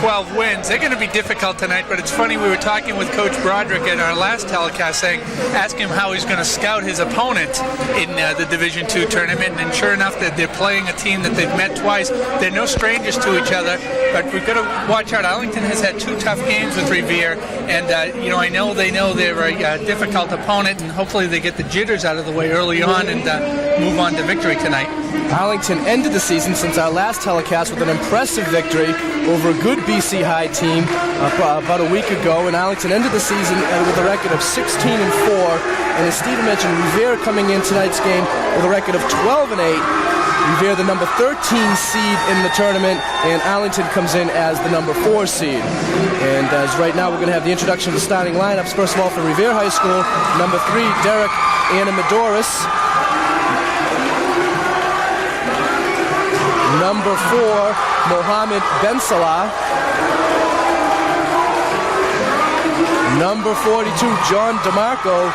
12 wins. They're going to be difficult tonight, but it's funny, we were talking with Coach Broderick at our last telecast, asking him how he's going to scout his opponent in the Division II tournament, and sure enough, that they're playing a team that they've met twice. They're no strangers to each other, but we've got to watch out. Arlington has had 2 tough games with Revere, and I know they know they're a difficult opponent, and hopefully they get the jitters out of the way early on and move on to victory tonight. Arlington ended the season since our last telecast with an impressive victory over a good BC High team about a week ago, and Arlington ended the season with a record of 16-4, and as Stephen mentioned, Revere coming in tonight's game with a record of 12-8. Revere the number 13 seed in the tournament, and Arlington comes in as the number 4 seed. And as right now we're going to have the introduction of the starting lineups. First of all, for Revere High School, number 3, Derek Anamidoris. Number 4, Mohammed Bensalah. Number 42, John DeMarco,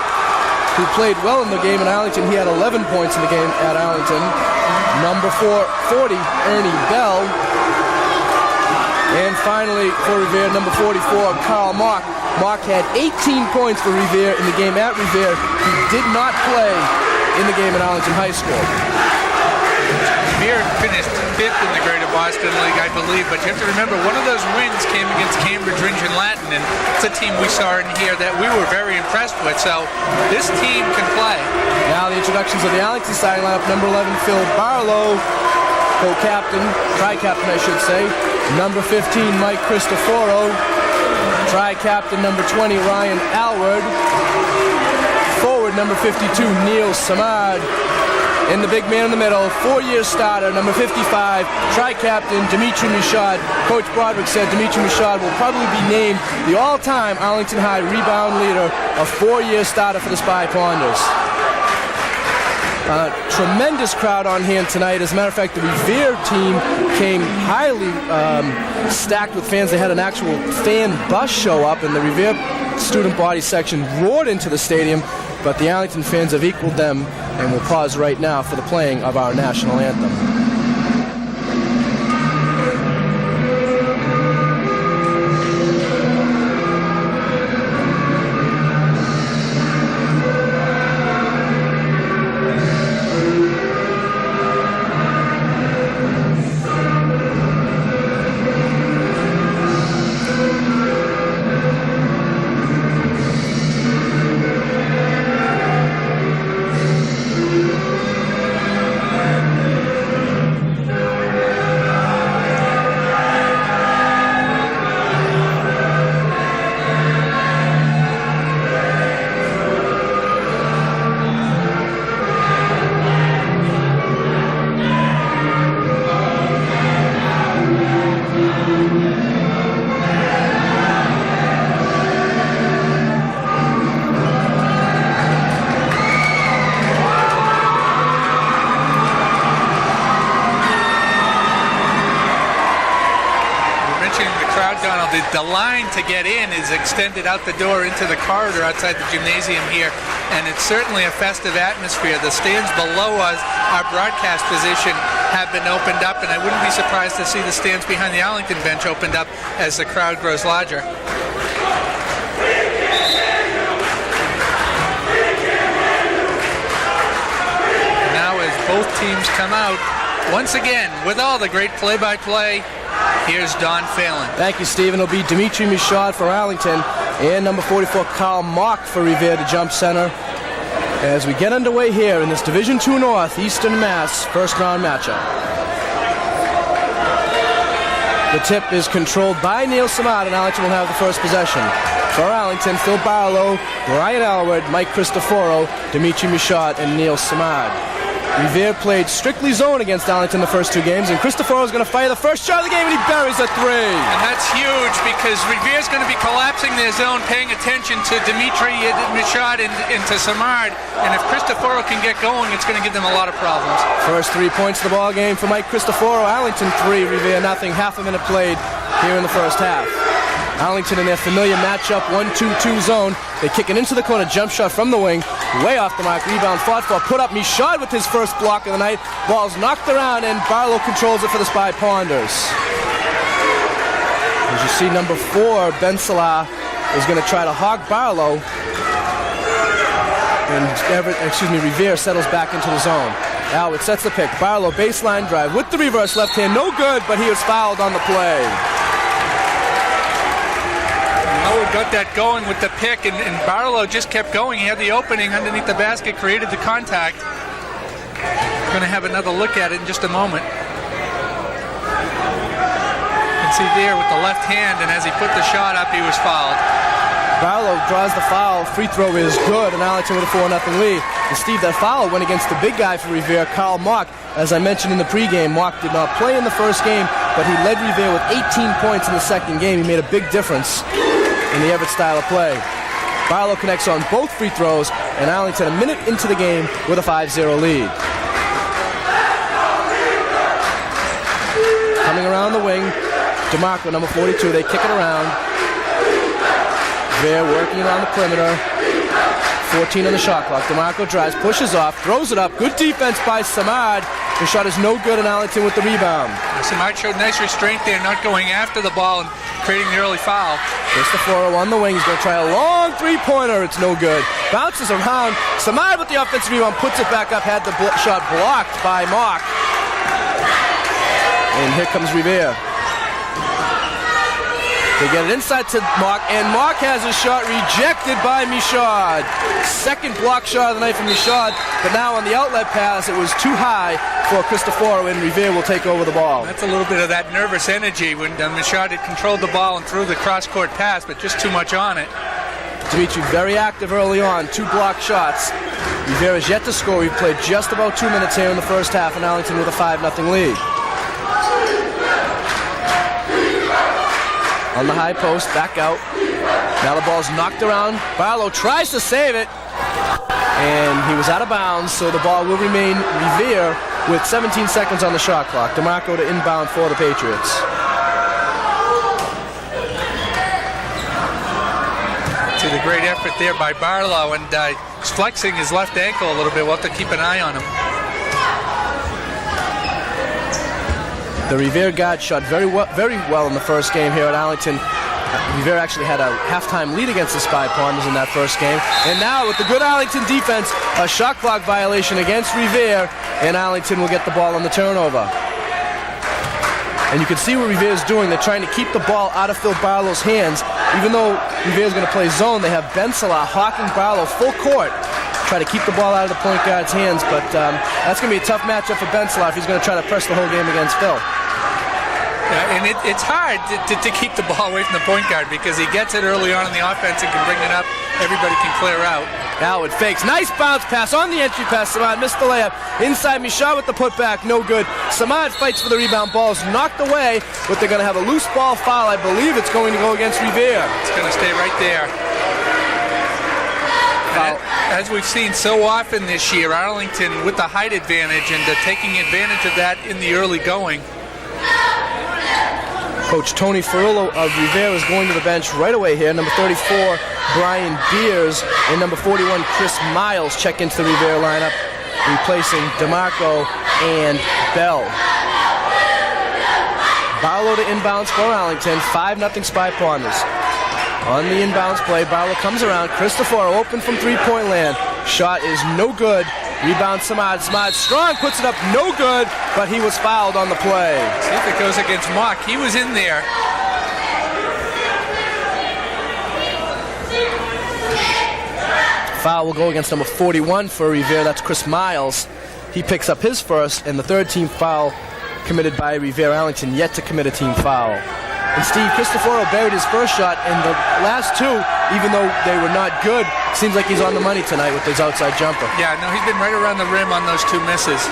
who played well in the game in Arlington. He had 11 points in the game at Arlington. Number 40, Ernie Bell. And finally, for Revere, number 44, Carl Mock. Mock had 18 points for Revere in the game at Revere. He did not play in the game at Arlington High School. Revere finished 5th in the Greater Boston League, I believe, but you have to remember, one of those wins came against Cambridge, Ringe, and Latin, and it's a team we saw in here that we were very impressed with, so this team can play. Now the introductions of the Arlington starting lineup. Number 11, Phil Barlow, co-captain, tri-captain I should say. Number 15, Mike Cristoforo, tri-captain. Number 20, Ryan Alward. Forward, number 52, Neil Samad. And the big man in the middle, 4-year starter, number 55, tri-captain Dimitri Michaud. Coach Broderick said Dimitri Michaud will probably be named the all-time Arlington High rebound leader, a 4-year starter for the Spy Ponders. Tremendous crowd on hand tonight. As a matter of fact, the Revere team came highly stacked with fans. They had an actual fan bus show up, and the Revere student body section roared into the stadium, but the Arlington fans have equaled them, and we'll pause right now for the playing of our national anthem. The line to get in is extended out the door into the corridor outside the gymnasium here, and it's certainly a festive atmosphere. The stands below us, our broadcast position, have been opened up, and I wouldn't be surprised to see the stands behind the Arlington bench opened up as the crowd grows larger. Now as both teams come out, once again, with all the great play-by-play, here's Don Phelan. Thank you, Stephen. It'll be Dimitri Michaud for Arlington and number 44, Carl Mock for Revere to jump center as we get underway here in this Division II North, Eastern Mass first round matchup. The tip is controlled by Neil Samad, and Arlington will have the first possession. For Arlington, Phil Barlow, Ryan Alward, Mike Cristoforo, Dimitri Michaud, and Neil Samad. Revere played strictly zone against Arlington the first 2 games, and Cristoforo is going to fire the first shot of the game, and he buries a 3. And that's huge because Revere's going to be collapsing their zone, paying attention to Dimitri Michaud and to Samard. And if Cristoforo can get going, it's going to give them a lot of problems. First 3 points of the ball game for Mike Cristoforo. Arlington 3, Revere nothing. Half a minute played here in the first half. Arlington in their familiar matchup 1-2-2 zone. They kick it into the corner, jump shot from the wing, way off the mark, rebound fought for, put up Michaud with his first block of the night. Ball's knocked around, and Barlow controls it for the Spy Ponders. As you see number 4, Ben Salah, is going to try to hog Barlow. And Revere settles back into the zone. Alwood sets the pick. Barlow baseline drive with the reverse left hand. No good, but he was fouled on the play. Alwood got that going with the pick, and Barlow just kept going. He had the opening underneath the basket, created the contact. Going to have another look at it in just a moment. You can see there with the left hand, and as he put the shot up, he was fouled. Barlow draws the foul. Free throw is good, and Arlington with a 4-0 lead. And Steve, that foul went against the big guy for Revere, Karl Mock. As I mentioned in the pregame, Mock did not play in the first game, but he led Revere with 18 points in the second game. He made a big difference in the Everett style of play. Barlow connects on both free throws, and Arlington a minute into the game with a 5-0 lead. Coming around the wing, DeMarco, number 42, they kick it around. Revere working around the perimeter. 14 on the shot clock. DeMarco drives, pushes off, throws it up. Good defense by Samad. The shot is no good, and Arlington with the rebound. Samad showed nice restraint there, not going after the ball and creating the early foul. Cristoforo on the wing. He's going to try a long three-pointer. It's no good. Bounces around. Samad with the offensive rebound, puts it back up, had the shot blocked by Mock. And here comes Revere. They get it inside to Mock, and Mock has his shot rejected by Michaud. Second block shot of the night from Michaud, but now on the outlet pass, it was too high for Cristoforo, and Revere will take over the ball. That's a little bit of that nervous energy when Michaud had controlled the ball and threw the cross-court pass, but just too much on it. Dimitri very active early on, 2 block shots. Revere is yet to score. We've played just about 2 minutes here in the first half, and Arlington with a 5-0 lead. On the high post, back out. Now the ball's knocked around. Barlow tries to save it, and he was out of bounds, so the ball will remain Revere with 17 seconds on the shot clock. DeMarco to inbound for the Patriots. See the great effort there by Barlow, and he's flexing his left ankle a little bit. We'll have to keep an eye on him. The Revere guard shot very well in the first game here at Arlington. Revere actually had a halftime lead against the Spy Ponders in that first game. And now with the good Arlington defense, a shot clock violation against Revere, and Arlington will get the ball on the turnover. And you can see what Revere is doing. They're trying to keep the ball out of Phil Barlow's hands. Even though Revere is going to play zone, they have Ben Salah hawking Barlow full court. Try to keep the ball out of the point guard's hands, but that's going to be a tough matchup for Ben Salah if he's going to try to press the whole game against Phil. Yeah, and it's hard to keep the ball away from the point guard because he gets it early on in the offense and can bring it up. Everybody can clear out. Alwood fakes. Nice bounce pass on the entry pass. Samad missed the layup. Inside Michaud with the putback. No good. Samad fights for the rebound. Ball's knocked away, but they're going to have a loose ball foul. I believe it's going to go against Revere. It's going to stay right there. As we've seen so often this year, Arlington with the height advantage and taking advantage of that in the early going. Coach Tony Ferrillo of Revere is going to the bench right away here. Number 34, Brian Beers, and number 41, Chris Miles check into the Revere lineup, replacing DeMarco and Bell. Barlow to inbounds for Arlington, 5-0 Spy Ponders. On the inbounds play, Barlow comes around. Cristoforo open from three-point land. Shot is no good. Rebound Samad. Samad strong, puts it up, no good, but he was fouled on the play. See if it goes against Mock. He was in there. Foul will go against number 41 for Revere. That's Chris Miles. He picks up his first, and the third team foul committed by Revere. Arlington yet to commit a team foul. And Steve, Cristoforo buried his first shot, and the last two, even though they were not good, seems like he's on the money tonight with his outside jumper. Yeah, no, he's been right around the rim on those 2 misses.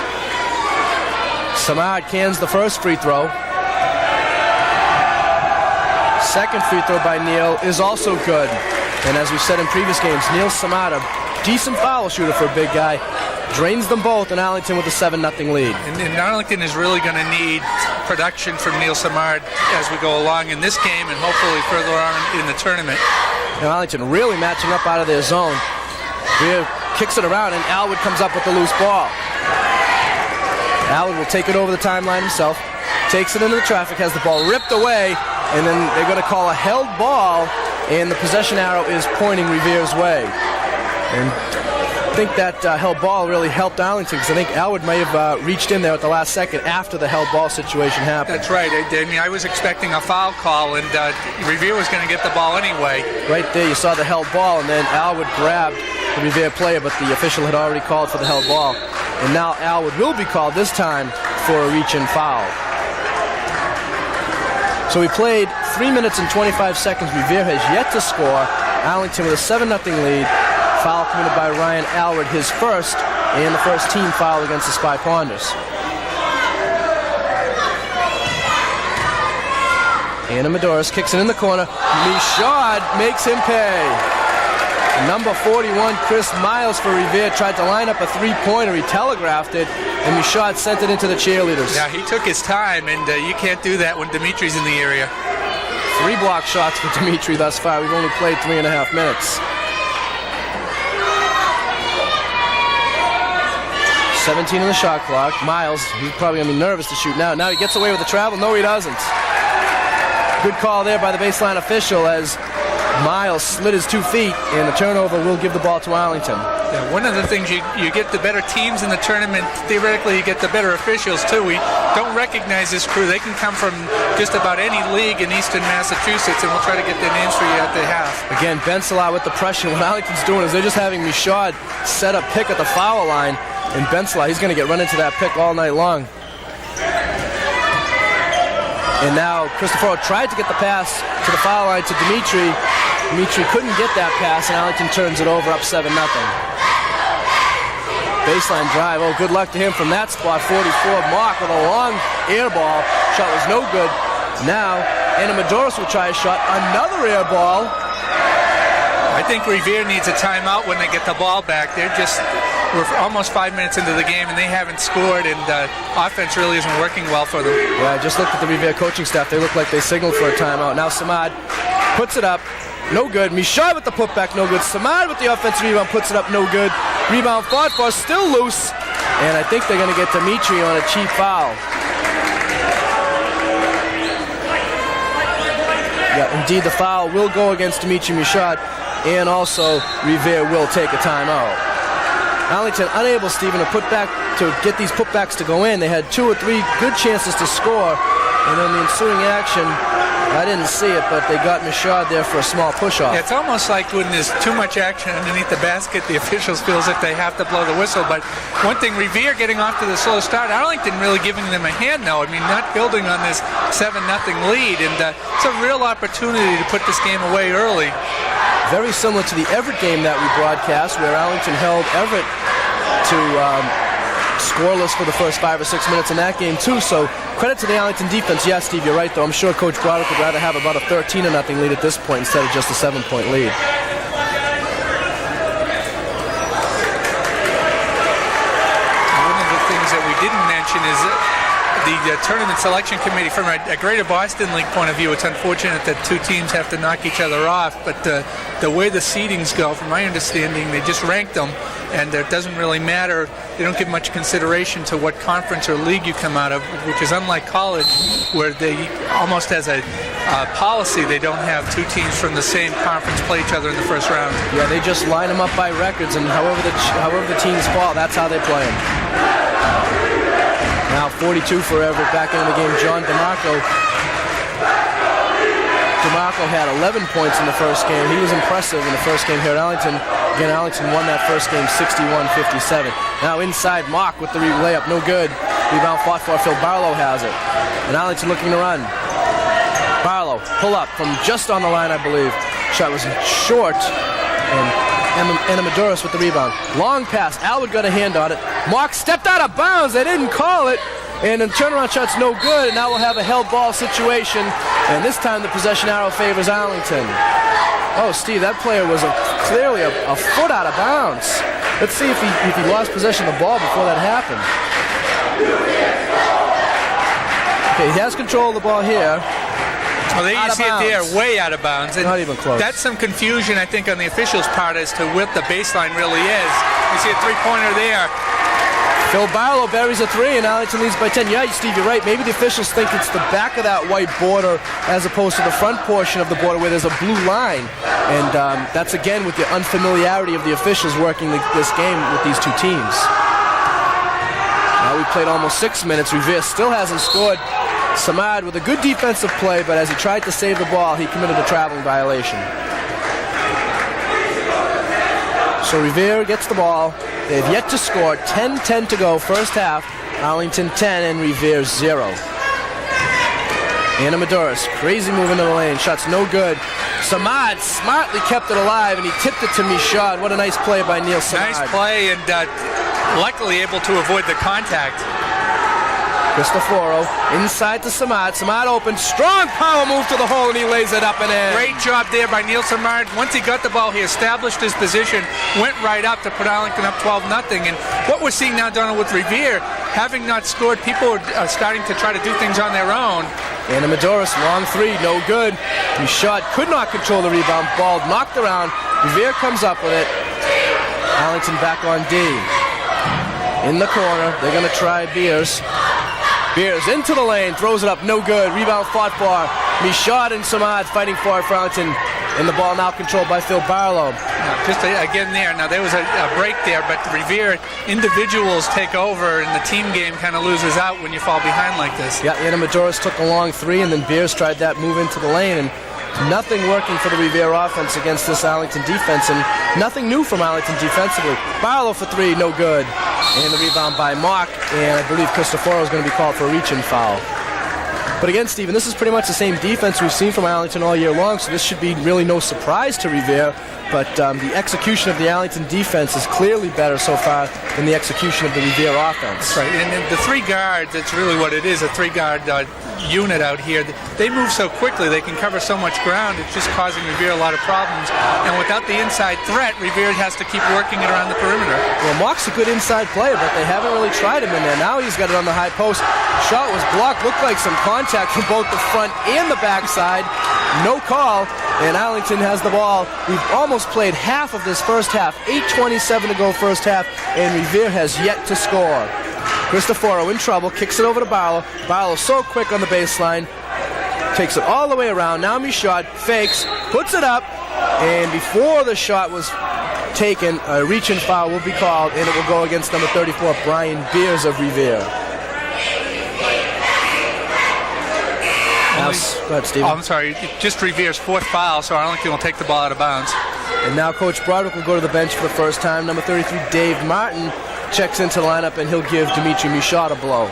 Samad cans the first free throw. Second free throw by Neil is also good. And as we've said in previous games, Neil Samad, a decent foul shooter for a big guy, drains them both, and Arlington with a 7-0 lead. And Arlington is really going to need production from Neil Samad as we go along in this game and hopefully further on in the tournament. Now Arlington really matching up out of their zone. Revere kicks it around, and Alwood comes up with the loose ball. Alwood will take it over the timeline himself, takes it into the traffic, has the ball ripped away, and then they're going to call a held ball, and the possession arrow is pointing Revere's way. And I think that held ball really helped Arlington, because I think Alwood may have reached in there at the last second after the held ball situation happened. That's right. I was expecting a foul call, and Revere was going to get the ball anyway. Right there, you saw the held ball, and then Alwood grabbed the Revere player, but the official had already called for the held ball. And now Alwood will be called this time for a reach-in foul. So we played 3 minutes and 25 seconds. Revere has yet to score. Arlington with a 7-0 lead. Foul committed by Ryan Alwood, his first, and the first team foul against the Spy Ponders. Anna Medeiros kicks it in the corner. Michaud makes him pay. Number 41, Chris Miles for Revere, tried to line up a three-pointer. He telegraphed it, and Michaud sent it into the cheerleaders. Yeah, he took his time, and you can't do that when Dimitri's in the area. 3 block shots for Dimitri thus far. We've only played 3.5 minutes. 17 on the shot clock. Miles, he's probably going to be nervous to shoot now. Now he gets away with the travel. No, he doesn't. Good call there by the baseline official as Miles slid his 2 feet, and the turnover will give the ball to Arlington. Yeah, one of the things you get the better teams in the tournament, theoretically you get the better officials too. We don't recognize this crew. They can come from just about any league in eastern Massachusetts, and we'll try to get their names for you at the half. Again, Bensalot with the pressure. What Arlington's doing is they're just having Michaud set up pick at the foul line, and Bensalot, he's going to get run into that pick all night long. And now Cristoforo tried to get the pass to the foul line to Dimitri. Dimitri couldn't get that pass, and Arlington turns it over up 7-0. Baseline drive. Oh, good luck to him from that spot. 44, Mock with a long air ball. Shot was no good. Now, Anna Medeiros will try a shot. Another air ball. I think Revere needs a timeout when they get the ball back. We're almost 5 minutes into the game, and they haven't scored, and offense really isn't working well for them. Yeah, I just looked at the Revere coaching staff. They look like they signaled for a timeout. Now Samad puts it up. No good. Michaud with the putback, no good. Samad with the offensive rebound, puts it up, no good. Rebound fought for, still loose. And I think they're going to get Dimitri on a cheap foul. Yeah, indeed, the foul will go against Dimitri Michaud, and also Revere will take a timeout. Arlington unable, Stephen, to get these putbacks to go in. They had 2 or 3 good chances to score, and then the ensuing action, I didn't see it, but they got Michaud there for a small push-off. Yeah, it's almost like when there's too much action underneath the basket, the officials feel as if they have to blow the whistle. But one thing, Revere getting off to the slow start, Arlington really giving them a hand now. I mean, not building on this 7-0 lead, and it's a real opportunity to put this game away early. Very similar to the Everett game that we broadcast, where Arlington held Everett to scoreless for the first 5 or 6 minutes in that game too. So credit to the Arlington defense. Yes, Steve, you're right though. I'm sure Coach Broderick would rather have about a 13-0 lead at this point instead of just a 7-point lead. One of the things that we didn't mention is the tournament selection committee. From a Greater Boston League point of view, it's unfortunate that 2 teams have to knock each other off, but the way the seedings go, from my understanding, they just rank them, and it doesn't really matter. They don't give much consideration to what conference or league you come out of, which is unlike college, where they almost as a policy, they don't have 2 teams from the same conference play each other in the first round. Yeah, they just line them up by records, and however the teams fall, that's how they play them. Now 42 for Everett, back into the game, John DeMarco. DeMarco had 11 points in the first game. He was impressive in the first game here at Arlington. Again, Arlington won that first game 61-57. Now inside, Mock with the layup, no good. Rebound fought for, Phil Barlow has it. And Arlington looking to run. Barlow, pull up from just on the line, I believe. Shot was short, and Anna Medeiros with the rebound. Long pass, Alwood got a hand on it. Mock stepped out of bounds, they didn't call it. And the turnaround shot's no good, and now we'll have a held ball situation. And this time the possession arrow favors Arlington. Oh, Steve, that player was clearly a foot out of bounds. Let's see if he lost possession of the ball before that happened. Okay, he has control of the ball here. Well, there you see it there, way out of bounds. And not even close. That's some confusion, I think, on the officials' part as to what the baseline really is. You see a three-pointer there. Phil Barlow buries a three, and Arlington leads by 10. Yeah, Steve, you're right. Maybe the officials think it's the back of that white border as opposed to the front portion of the border where there's a blue line. And that's, again, with the unfamiliarity of the officials working this game with these two teams. Now we've played almost 6 minutes. Revere still hasn't scored. Samad with a good defensive play, but as he tried to save the ball, he committed a traveling violation. So Revere gets the ball. They've yet to score. 10-10 to go, first half. Arlington 10 and Revere 0. Anna Maduris, crazy move into the lane. Shot's no good. Samad smartly kept it alive, and he tipped it to Michaud. What a nice play by Neil Samad. Nice play, and luckily able to avoid the contact. Cristoforo inside to Samad. Samad open. Strong power move to the hole, and he lays it up and in. Great job there by Neil Samad. Once he got the ball, he established his position, went right up to put Arlington up 12-0. And what we're seeing now, Donald, with Revere, having not scored, people are starting to try to do things on their own. Anna Maduris, long three, no good. Michaud could not control the rebound. Ball knocked around. Revere comes up with it. Arlington back on D. In the corner, they're going to try Beers. Beers into the lane, throws it up, no good. Rebound fought for. Michaud and Samad fighting for it for Arlington. And the ball now controlled by Phil Barlow. Just again there. Now there was a break there, but Revere individuals take over, and the team game kind of loses out when you fall behind like this. Yeah, Anna Maduris took a long three, and then Beers tried that move into the lane, and nothing working for the Revere offense against this Arlington defense, and nothing new from Arlington defensively. Barlow for three, no good. And the rebound by Mock, and I believe Cristoforo is going to be called for a reach-in foul. But again, Stephen, this is pretty much the same defense we've seen from Arlington all year long, so this should be really no surprise to Revere. But the execution of the Arlington defense is clearly better so far than the execution of the Revere offense. That's right, and the three guards, that's really what it is, a three-guard unit out here. They move so quickly, they can cover so much ground, it's just causing Revere a lot of problems. And without the inside threat, Revere has to keep working it around the perimeter. Well, Mock's a good inside player, but they haven't really tried him in there. Now he's got it on the high post. Shot was blocked, looked like some contact from both the front and the backside. No call, and Arlington has the ball. We've almost played half of this first half. 8:27 to go first half, and Revere has yet to score. Cristoforo in trouble, kicks it over to Barlow. Barlow so quick on the baseline, takes it all the way around. Now Michaud fakes, puts it up, and before the shot was taken, a reach-in foul will be called, and it will go against number 34, Brian Beers of Revere. Go ahead, Stephen. Oh, I'm sorry, just Revere's fourth foul, so Arlington will take the ball out of bounds. And now Coach Broderick will go to the bench for the first time. Number 33, Dave Martin, checks into the lineup, and he'll give Dimitri Michaud a blow.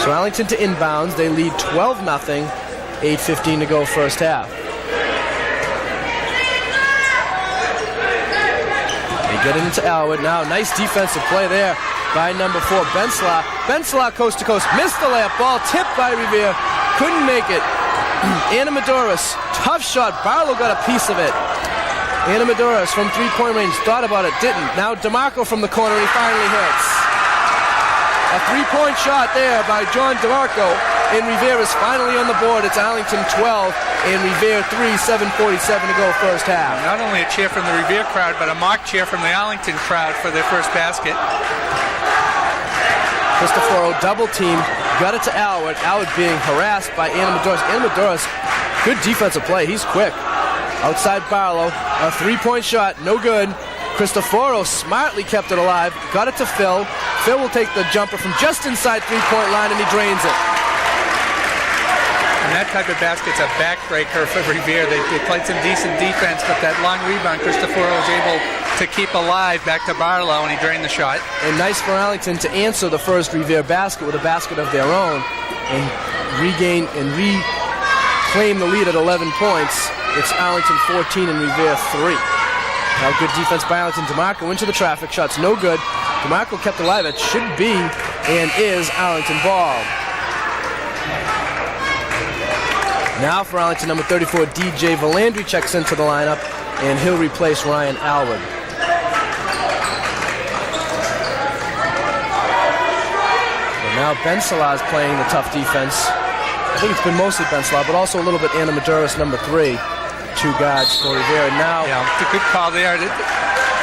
So Arlington to inbounds. They lead 12-0. 8:15 to go first half. They get it into Elwood. Now nice defensive play there by number 4, Bensla. Bensla coast to coast. Missed the layup. Ball tipped by Revere. Couldn't make it. Anna Maduris. Tough shot. Barlow got a piece of it. Anna Maduris from three-point range. Thought about it. Didn't. Now DeMarco from the corner. He finally hits. A three-point shot there by John DeMarco. And Revere is finally on the board. It's Arlington 12 and Revere 3, 7:47 to go first half. Not only a cheer from the Revere crowd, but a mock cheer from the Arlington crowd for their first basket. Cristoforo double team, got it to Alwood. Alwood being harassed by Anna Maduris. Anna Maduris, good defensive play. He's quick. Outside Barlow, a three-point shot, no good. Cristoforo smartly kept it alive, got it to Phil. Phil will take the jumper from just inside three-point line, and he drains it. And that type of basket's a backbreaker for Revere. They played some decent defense, but that long rebound, Cristoforo was able to keep alive back to Barlow, and he drained the shot. And nice for Arlington to answer the first Revere basket with a basket of their own and regain and reclaim the lead at 11 points. It's Arlington 14 and Revere 3. Now good defense by Arlington. DeMarco into the traffic. Shots no good. DeMarco kept alive. It should be and is Arlington ball. Now for Arlington, number 34, DJ Valandry checks into the lineup, and he'll replace Ryan Alwood. And now Ben Salah is playing the tough defense. I think it's been mostly Ben Salah, but also a little bit Anna Maduris, number 3. Two guards for Revere. Now, yeah, it's a good call there.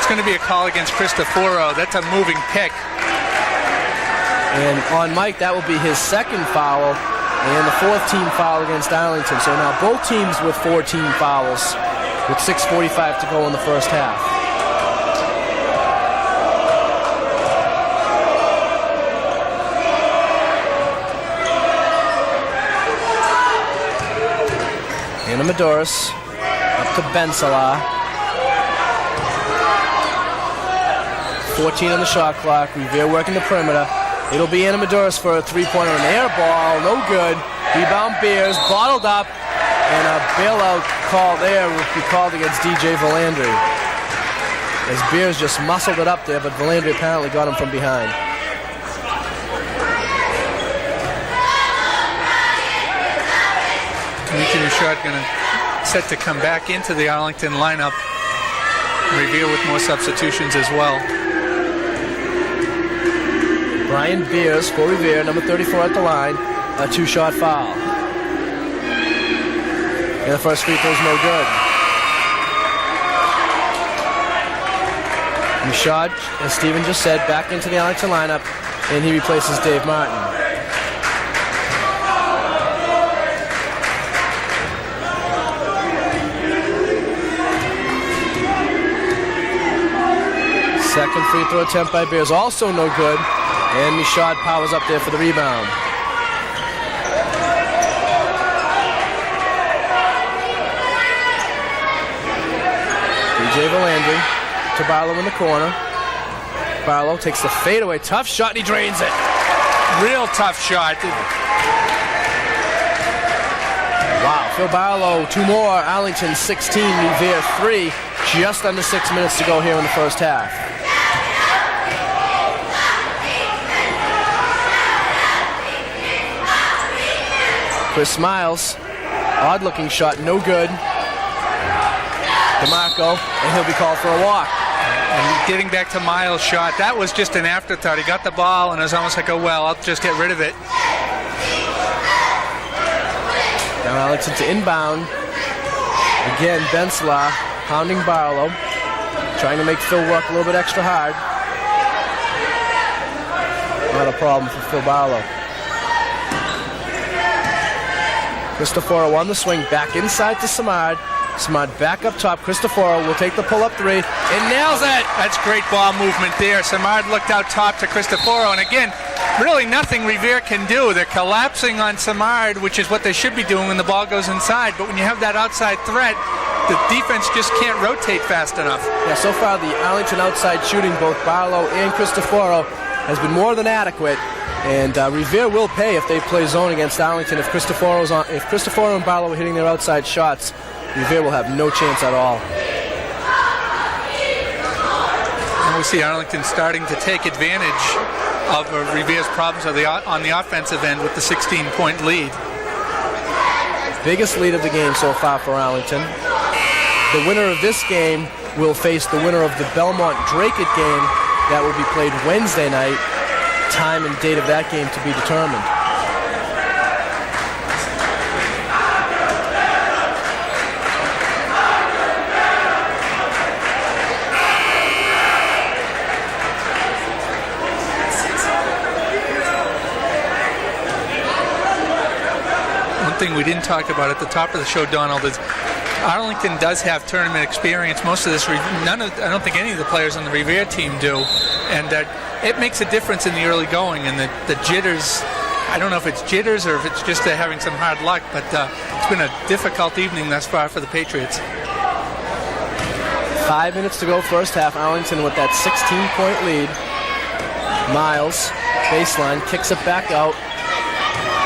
It's going to be a call against Cristoforo. That's a moving pick. And on Mike, that will be his second foul and the fourth team foul against Arlington. So now both teams with 4 team fouls with 6:45 to go in the first half. Anamadoris up to Bensala. 14 on the shot clock. Revere working the perimeter. It'll be Anamadoris for a three-pointer, an air ball, no good. Rebound Bears, bottled up, and a bailout call there will be called against DJ Valandri. As Bears just muscled it up there, but Valandri apparently got him from behind. Dimitri Richard going to set to come back into the Arlington lineup. Revere with more substitutions as well. Brian Beers for Revere, number 34 at the line, a 2-shot foul. And the first free throw's no good. Richard, as Steven just said, back into the Arlington lineup, and he replaces Dave Martin. Second free throw attempt by Bears, also no good. And Michaud powers up there for the rebound. DJ Valandri to Barlow in the corner. Barlow takes the fadeaway, tough shot, and he drains it. Real tough shot. Wow, Phil Barlow, 2 more. Arlington 16, Revere 3. Just under 6 minutes to go here in the first half. Chris Miles, odd-looking shot, no good. DeMarco, and he'll be called for a walk. And getting back to Miles' shot, that was just an afterthought. He got the ball, and it was almost like, oh, well, I'll just get rid of it. Now Arlington to inbound. Again, Bensla pounding Barlow, trying to make Phil work a little bit extra hard. Not a problem for Phil Barlow. Cristoforo on the swing, back inside to Samad. Samad back up top. Cristoforo will take the pull-up 3 and nails it. That's great ball movement there. Samad looked out top to Cristoforo, and again, really nothing Revere can do. They're collapsing on Samad, which is what they should be doing when the ball goes inside. But when you have that outside threat, the defense just can't rotate fast enough. Yeah, so far the Arlington outside shooting, both Barlow and Cristoforo, has been more than adequate. And Revere will pay if they play zone against Arlington. If Cristoforo and Barlow are hitting their outside shots, Revere will have no chance at all. And we see Arlington starting to take advantage of Revere's problems on the offensive end with the 16-point lead. Biggest lead of the game so far for Arlington. The winner of this game will face the winner of the Belmont-Dracut game that will be played Wednesday night. Time and date of that game to be determined. One thing we didn't talk about at the top of the show, Donald, is Arlington does have tournament experience. Most of this, I don't think any of the players on the Revere team do, and it makes a difference in the early going. And the jitters, I don't know if it's jitters or if it's just having some hard luck, but it's been a difficult evening thus far for the Patriots. 5 minutes to go first half. Arlington with that 16-point lead. Miles, baseline, kicks it back out.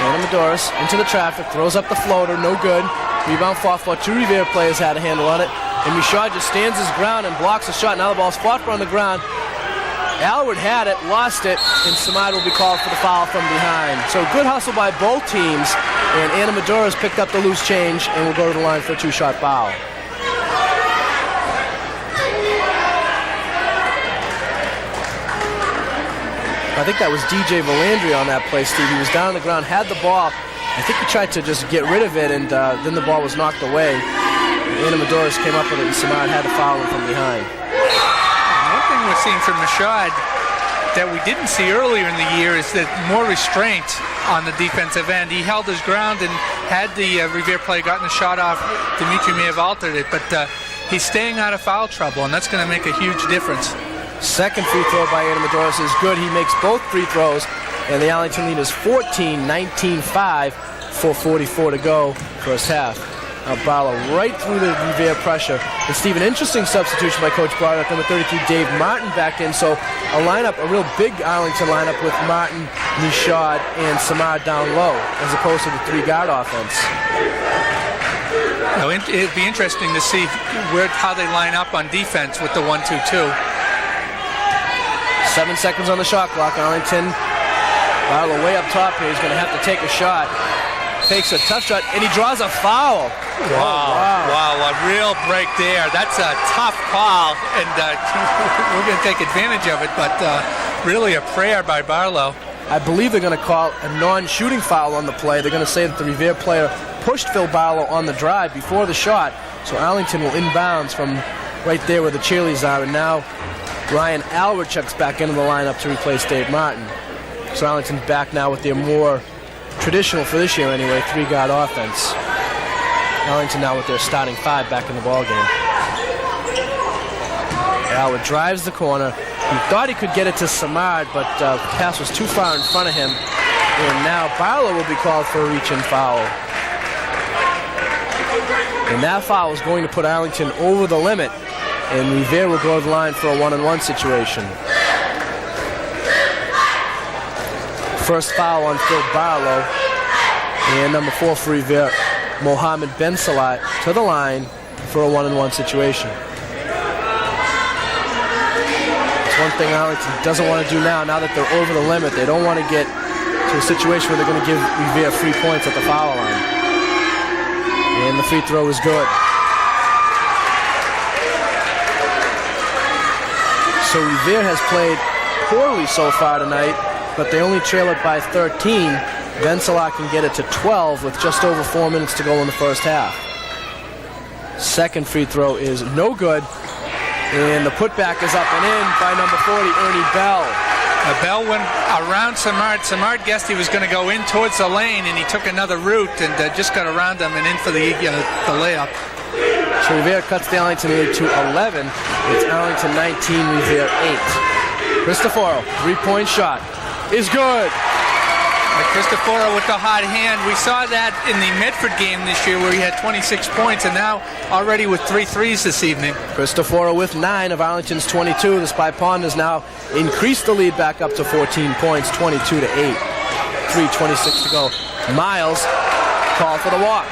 Anamadoris into the traffic, throws up the floater, no good. Rebound fought for. 2 Revere players had a handle on it. And Michaud just stands his ground and blocks the shot. Now the ball's fought for on the ground. Alward had it, lost it, and Samad will be called for the foul from behind. So good hustle by both teams, and Anamadoris picked up the loose change and will go to the line for a 2-shot foul. I think that was DJ Valandri on that play, Steve. He was down on the ground, had the ball. I think he tried to just get rid of it, and then the ball was knocked away. Anamadoris came up with it, and Samad had to foul him from behind. we're seeing from Michaud that we didn't see earlier in the year is that more restraint on the defensive end. He held his ground, and had the Revere player gotten a shot off, Dimitri may have altered it, but he's staying out of foul trouble, and that's going to make a huge difference. Second free throw by Adamodoros is good. He makes both free throws, and the Arlington lead is 14, 19-5, 4:44 to go, first half. Now Barlow right through the Revere pressure. And Steve, an interesting substitution by Coach Broderick. Number 33, Dave Martin, back in. So a lineup, a real big Arlington lineup with Martin, Michaud, and Samar down low, as opposed to the three-guard offense. Now, it'd be interesting to see how they line up on defense with the 1-2-2. 7 seconds on the shot clock. Arlington, Barlow way up top here. He's going to have to take a shot. Takes a tough shot, and he draws a foul. Wow, a real break there. That's a tough call, and we're going to take advantage of it, but really a prayer by Barlow. I believe they're going to call a non-shooting foul on the play. They're going to say that the Revere player pushed Phil Barlow on the drive before the shot, so Arlington will inbounds from right there where the cheerleaders are, and now Ryan Alward checks back into the lineup to replace Dave Martin. So Arlington's back now with their more traditional, for this year anyway, three-guard offense. Arlington now with their starting five back in the ballgame. Alward drives the corner. He thought he could get it to Samard, but the pass was too far in front of him. And now Barlow will be called for a reach-in foul. And that foul is going to put Arlington over the limit. And Revere will go to the line for a one-on-one situation. First foul on Phil Barlow. And number 4 for Revere, Mohamed Ben Salat, to the line for a one-on-one situation. It's one thing Arlington doesn't want to do now that they're over the limit. They don't want to get to a situation where they're going to give Revere 3 points at the foul line. And the free throw is good. So Revere has played poorly so far tonight, but they only trail it by 13. Ben Salah can get it to 12 with just over 4 minutes to go in the first half. Second free throw is no good, and the putback is up and in by number 40, Ernie Bell. Bell went around Samard. Samard guessed he was going to go in towards the lane, and he took another route and just got around him and in for the layup. So Revere cuts the Arlington lead to 11. It's Arlington 19, Revere 8. Cristoforo, three-point shot is good. Cristoforo with the hot hand. We saw that in the Medford game this year where he had 26 points, and now already with 3 threes this evening. Cristoforo with 9 of Arlington's 22. The Spy Pond has now increased the lead back up to 14 points, 22-8. 3:26 to go. Miles called for the walk.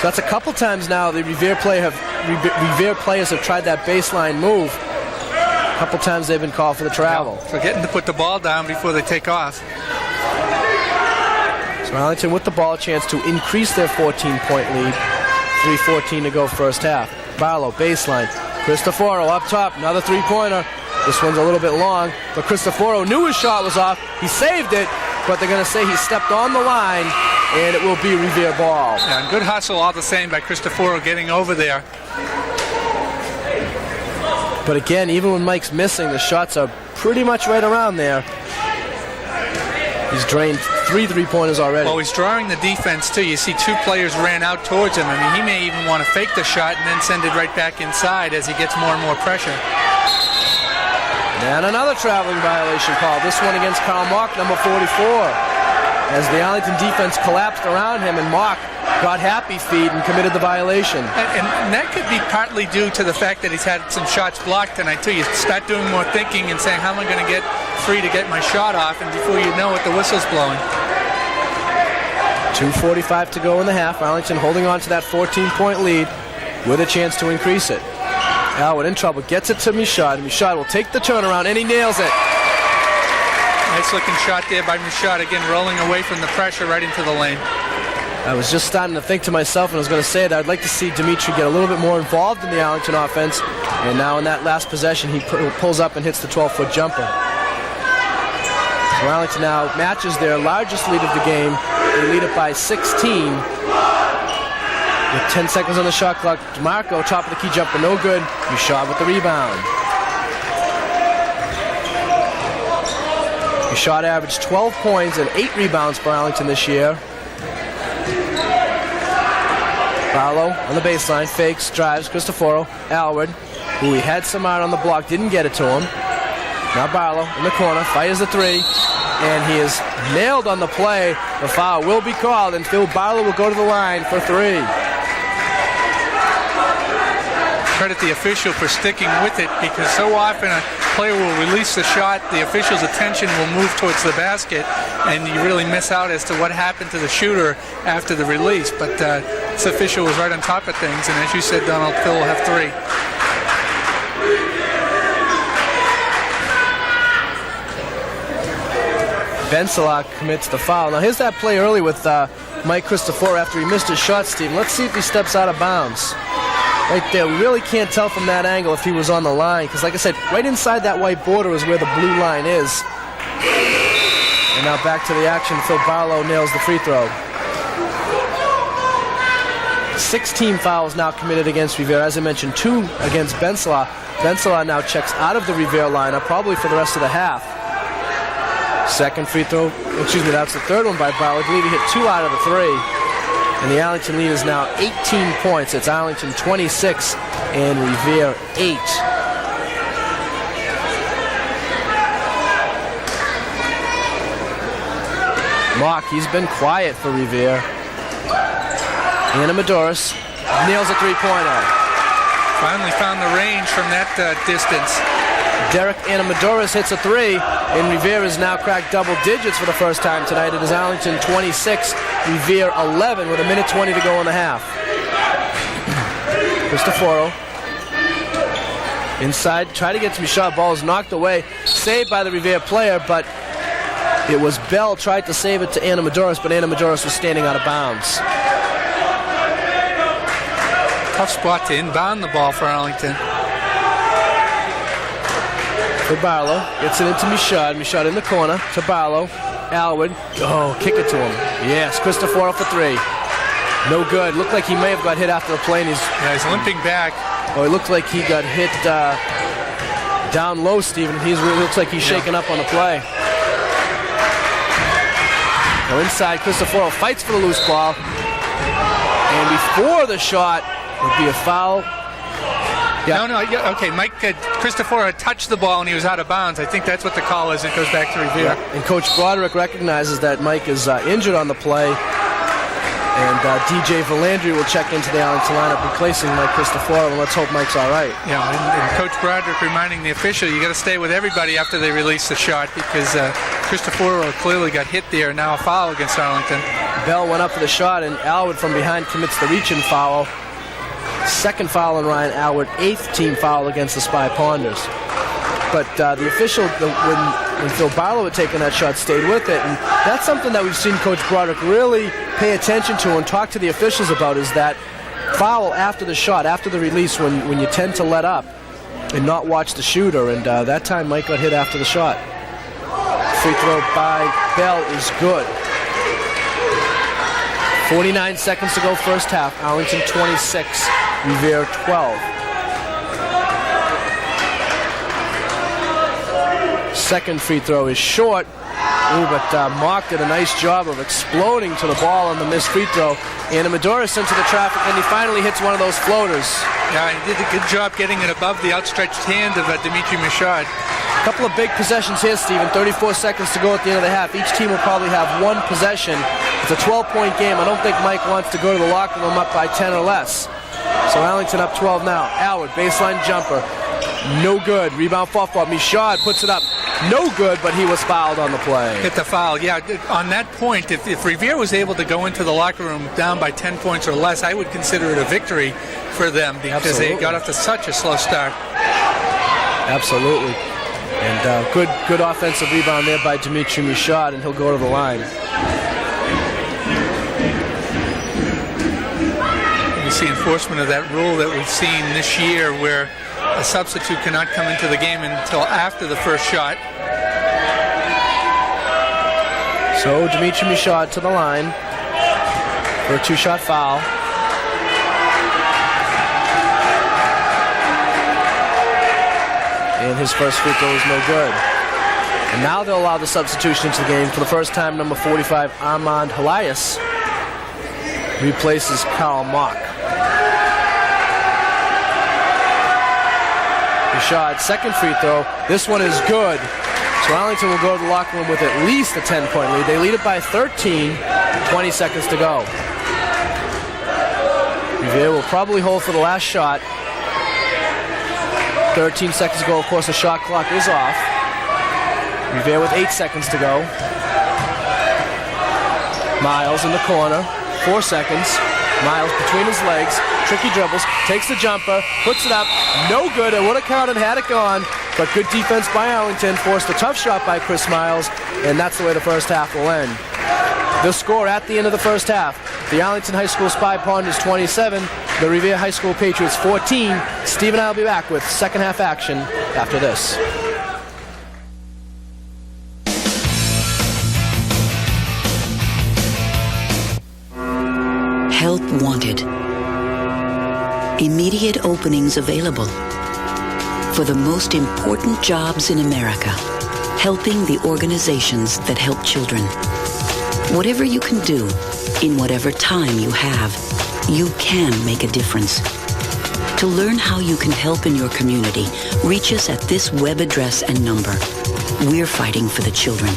So that's a couple times now the Revere players have tried that baseline move. A couple times they've been called for the travel. Forgetting to put the ball down before they take off. So Arlington with the ball, a chance to increase their 14-point lead. 3:14 to go first half. Barlow, baseline. Cristoforo up top, another three-pointer. This one's a little bit long, but Cristoforo knew his shot was off. He saved it, but they're going to say he stepped on the line, and it will be Revere ball. Yeah, and good hustle all the same by Cristoforo getting over there. But again, even when Mike's missing, the shots are pretty much right around there. He's drained 3 three-pointers already. Well, he's drawing the defense, too. You see 2 players ran out towards him. I mean, he may even want to fake the shot and then send it right back inside as he gets more and more pressure. And another traveling violation call. This one against Karl Mock, number 44. As the Arlington defense collapsed around him, and Mock got happy feet and committed the violation. And that could be partly due to the fact that he's had some shots blocked tonight, too. You start doing more thinking and saying, how am I going to get free to get my shot off? And before you know it, the whistle's blowing. 2:45 to go in the half. Arlington holding on to that 14-point lead with a chance to increase it. Alwood in trouble, gets it to Michaud. Michaud will take the turnaround, and he nails it. Nice looking shot there by Michaud, again rolling away from the pressure right into the lane. I was just starting to think to myself, and I was going to say that I'd like to see Dimitri get a little bit more involved in the Arlington offense. And now in that last possession, he pulls up and hits the 12-foot jumper. So Arlington now matches their largest lead of the game. They lead it by 16. With 10 seconds on the shot clock, DeMarco, top of the key jumper, no good. Michaud with the rebound. Michaud averaged 12 points and 8 rebounds for Arlington this year. Barlow on the baseline, fakes, drives, Cristoforo, Alward, who he had some out on the block, didn't get it to him. Now Barlow in the corner, fires the three, and he is nailed on the play. The foul will be called, and Phil Barlow will go to the line for 3. Credit the official for sticking with it, because so often a player will release the shot, the official's attention will move towards the basket, and you really miss out as to what happened to the shooter after the release. But this official was right on top of things, and as you said, Donald, Phil will have 3. Bensela commits the foul. Now here's that play early with Mike Cristoforo after he missed his shot, Steve. Let's see if he steps out of bounds. Right there, we really can't tell from that angle if he was on the line, because like I said, right inside that white border is where the blue line is. And now back to the action. Phil Barlow nails the free throw. 16 fouls now committed against Revere. As I mentioned, 2 against Bensela. Bensela now checks out of the Revere lineup, probably for the rest of the half. Second free throw, that's the third one by Barlow. I believe he hit 2 out of the 3. And the Arlington lead is now 18 points. It's Arlington 26 and Revere 8. Mock, he's been quiet for Revere. Anamadoris nails a three-pointer. Finally found the range from that distance. Derek Anamadoris hits a 3, and Revere has now cracked double digits for the first time tonight. It is Arlington 26, Revere 11, with 1:20 to go in the half. Cristoforo inside, tried to get to Michaud. Ball is knocked away, saved by the Revere player, but it was Bell tried to save it to Anamadoris, but Anamadoris was standing out of bounds. Tough spot to inbound the ball for Arlington. For Barlow, gets it into Michaud. Michaud in the corner to Barlow. Alward, kick it to him. Yes, Cristoforo for 3. No good. Looked like he may have got hit after the play. And he's limping back. Oh, it looked like he got hit down low, Stephen. Looks like he's shaken up on the play. Now inside, Cristoforo fights for the loose ball. And before the shot would be a foul. Yeah. No, okay, Mike Cristoforo touched the ball and he was out of bounds. I think that's what the call is. It goes back to Revere. Yeah. And Coach Broderick recognizes that Mike is injured on the play. And DJ Valandry will check into the Arlington lineup, replacing Mike Cristoforo, and let's hope Mike's all right. Yeah, and Coach Broderick reminding the official, you got to stay with everybody after they release the shot, because Cristoforo clearly got hit there. Now a foul against Arlington. Bell went up for the shot, and Alward from behind commits the reach-in foul. Second foul on Ryan Alward, 8th team foul against the Spy Ponders. But the official, when Phil Barlow had taken that shot, stayed with it. And that's something that we've seen Coach Broderick really pay attention to and talk to the officials about, is that foul after the shot, after the release, when you tend to let up and not watch the shooter. And that time Mike got hit after the shot. Free throw by Bell is good. 49 seconds to go first half. Arlington 26, Revere 12. Second free throw is short. But Mock did a nice job of exploding to the ball on the missed free throw. Anamadoris into the traffic, and he finally hits one of those floaters. Yeah, he did a good job getting it above the outstretched hand of Dimitri Michaud. A couple of big possessions here, Stephen. 34 seconds to go at the end of the half. Each team will probably have one possession. It's a 12-point game. I don't think Mike wants to go to the locker room up by 10 or less. So Arlington up 12 now. Alward, baseline jumper. No good. Rebound Fafo. Michaud puts it up. No good, but he was fouled on the play. Hit the foul. Yeah, on that point, if Revere was able to go into the locker room down by 10 points or less, I would consider it a victory for them, because they got off to such a slow start. Absolutely. And good offensive rebound there by Dimitri Michaud, and he'll go to the line. You see enforcement of that rule that we've seen this year, where a substitute cannot come into the game until after the first shot. So Dimitri Michaud to the line for a 2-shot foul. And his first free throw is no good. And now they'll allow the substitution into the game. For the first time, number 45, Armand Helias, replaces Karl Mock. Rashad's second free throw. This one is good. So Arlington will go to the locker room with at least a 10-point lead. They lead it by 13, 20 seconds to go. Revere will probably hold for the last shot. 13 seconds to go. Of course, the shot clock is off. Revere with 8 seconds to go. Miles in the corner. 4 seconds. Miles between his legs. Tricky dribbles. Takes the jumper. Puts it up. No good. It would have counted had it gone. But good defense by Arlington. Forced a tough shot by Chris Miles. And that's the way the first half will end. The score at the end of the first half. The Arlington High School Spy Ponders 27. The Revere High School Patriots 14. Steve and I will be back with second half action after this. Help wanted. Immediate openings available. For the most important jobs in America, helping the organizations that help children. Whatever you can do, in whatever time you have, you can make a difference. To learn how you can help in your community, reach us at this web address and number. We're fighting for the children.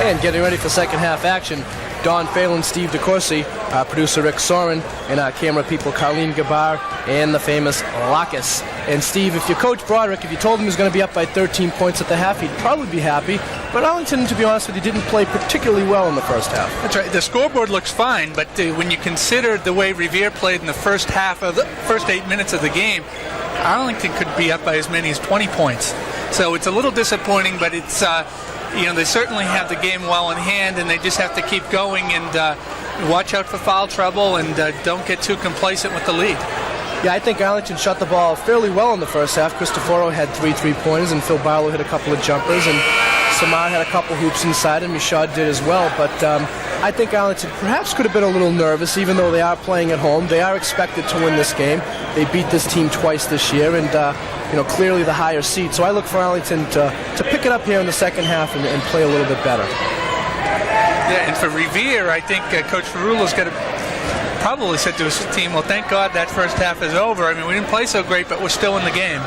And getting ready for second half action, Don Phelan, Steve DeCourcy, producer Rick Soren, and our camera people Colleen Gabar and the famous Lacus. And Steve, if you coach Broderick, if you told him he was going to be up by 13 points at the half, he'd probably be happy. But Arlington, to be honest with you, didn't play particularly well in the first half. That's right. The scoreboard looks fine, but when you consider the way Revere played in the first half of the first 8 minutes of the game, Arlington could be up by as many as 20 points. So it's a little disappointing, but it's they certainly have the game well in hand, and they just have to keep going and watch out for foul trouble and don't get too complacent with the lead. Yeah, I think Arlington shot the ball fairly well in the first half. Cristoforo had 3 3-pointers, and Phil Barlow hit a couple of jumpers, and Samar had a couple hoops inside, and Michaud did as well. But I think Arlington perhaps could have been a little nervous, even though they are playing at home. They are expected to win this game. They beat this team twice this year, and clearly the higher seed. So I look for Arlington to pick it up here in the second half and play a little bit better. Yeah, and for Revere, I think Coach Ferrulo's got to probably said to his team, well, thank God that first half is over. I mean, we didn't play so great, but we're still in the game.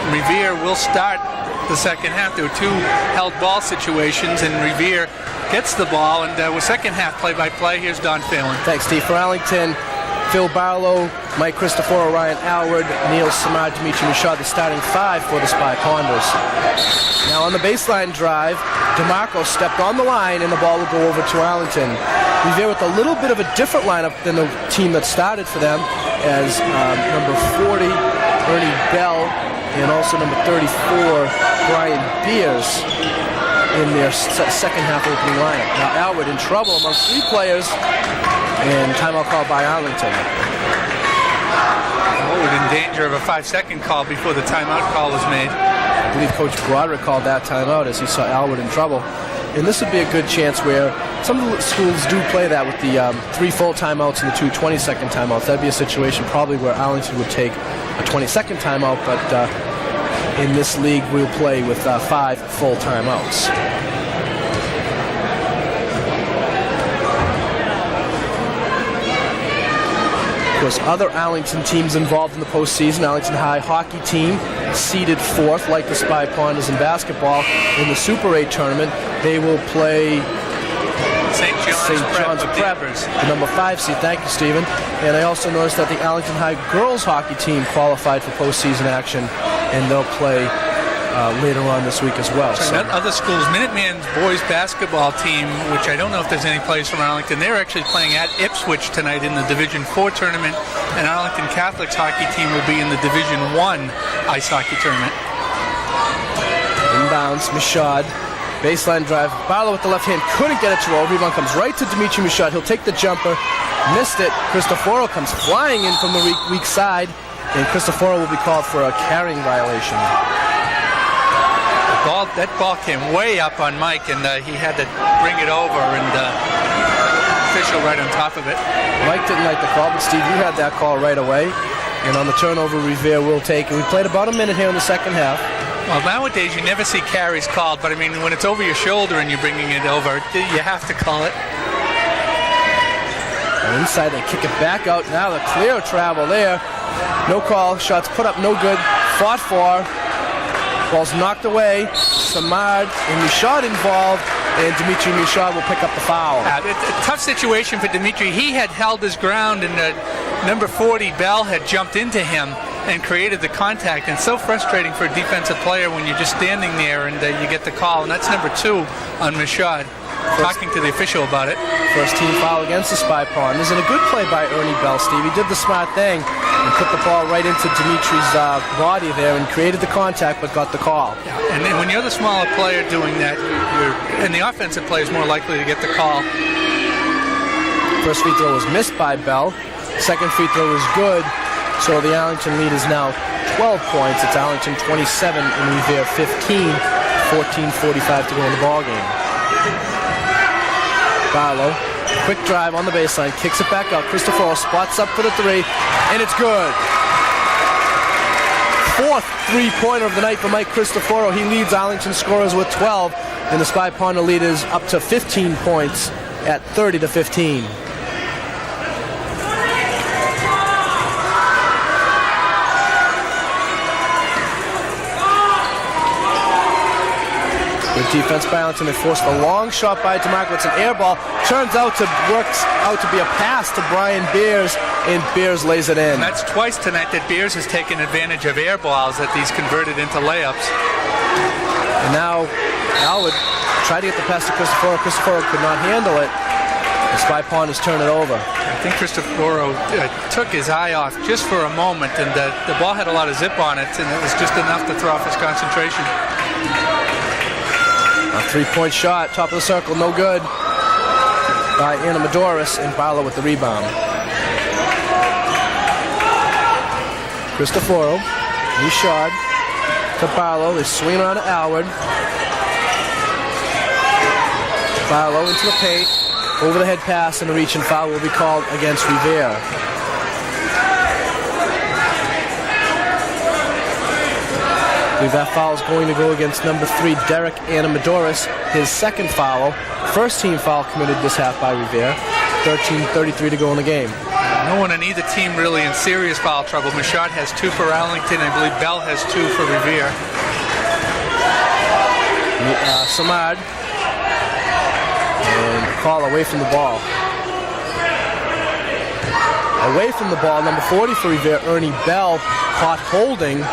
Revere will start the second half. There were 2 held ball situations, and Revere gets the ball, and with second half play-by-play, here's Don Phelan. Thanks, Steve. For Arlington, Phil Barlow, Mike Cristoforo, Ryan Alward, Neil Samar, Dimitri Michaud, the starting 5 for the Spy Ponders. Now on the baseline drive, DeMarco stepped on the line, and the ball will go over to Arlington. Revere with a little bit of a different lineup than the team that started for them, as number 40, Ernie Bell, and also number 34, Brian Beers, in their second half opening lineup. Now Alward in trouble amongst 3 players, and timeout called by Arlington. Alward in danger of a 5-second call before the timeout call was made. I believe Coach Broderick called that timeout as he saw Alward in trouble. And this would be a good chance where some of the schools do play that with the 3 full timeouts and the 2 20-second timeouts. That'd be a situation probably where Arlington would take a 20-second timeout, but in this league we'll play with 5 full timeouts. Of course, other Arlington teams involved in the postseason. Arlington High hockey team seeded 4th, like the Spy Ponders in basketball, in the Super 8 tournament. They will play St. John's Prep, the number 5 seed. Thank you, Stephen. And I also noticed that the Arlington High girls hockey team qualified for postseason action, and they'll play later on this week as well. So other schools, Minuteman's boys basketball team, which I don't know if there's any players from Arlington, they're actually playing at Ipswich tonight in the Division 4 tournament, and Arlington Catholic's hockey team will be in the Division 1 ice hockey tournament. Inbounds, Michaud. Baseline drive. Barlow with the left hand couldn't get it to roll. Rebound comes right to Dimitri Michaud. He'll take the jumper. Missed it. Cristoforo comes flying in from the weak side, and Cristoforo will be called for a carrying violation. That ball came way up on Mike, and he had to bring it over. And official right on top of it. Mike didn't like the call, but Steve, you had that call right away. And on the turnover, Revere will take it. We played about a minute here in the second half. Well, nowadays you never see carries called, but I mean, when it's over your shoulder and you're bringing it over, you have to call it. And inside, they kick it back out. Now the clear travel there. No call. Shots put up, no good. Fought for. Ball's knocked away. Samad and Mishad involved, and Dimitri Mishad will pick up the foul. It's a tough situation for Dimitri. He had held his ground, and number 40, Bell, had jumped into him and created the contact. And so frustrating for a defensive player when you're just standing there and you get the call. And that's number 2 on Mishad. Talking to the official about it. First team foul against the Spy Pond. This is a good play by Ernie Bell, Steve. He did the smart thing and put the ball right into Dimitri's body there and created the contact but got the call. Yeah. And then when you're the smaller player doing that, and the offensive player is more likely to get the call. First free throw was missed by Bell. Second free throw was good. So the Arlington lead is now 12 points. It's Arlington 27 and Revere 15. 14:45 to go in the ball game. Barlow, quick drive on the baseline, kicks it back out. Cristoforo spots up for the 3, and it's good. Fourth three-pointer of the night for Mike Cristoforo. He leads Arlington scorers with 12, and the Spy Ponder lead is up to 15 points at 30-15. Good defense by Arlington. They forced a long shot by DeMarco. It's an air ball. Works out to be a pass to Brian Beers, and Beers lays it in. And that's twice tonight that Beers has taken advantage of air balls that he's converted into layups. And now Al would try to get the pass to Cristoforo. Cristoforo could not handle it. The Spy Ponders turn it over. I think Cristoforo took his eye off just for a moment, and the ball had a lot of zip on it, and it was just enough to throw off his concentration. A three-point shot, top of the circle, no good by Anamadoris, and Barlow with the rebound. Cristoforo, Mishad to Barlow. They swing around to Alward. Barlow into the paint. Over the head pass, and a reach and foul will be called against Revere. I believe that foul is going to go against number 3, Derek Anamadoris. His second foul. First team foul committed this half by Revere. 13:33 to go in the game. No one on either team really in serious foul trouble. Mishad has 2 for Arlington. I believe Bell has 2 for Revere. Samad. And call away from the ball. Away from the ball, number 40 for Revere, Ernie Bell, caught holding.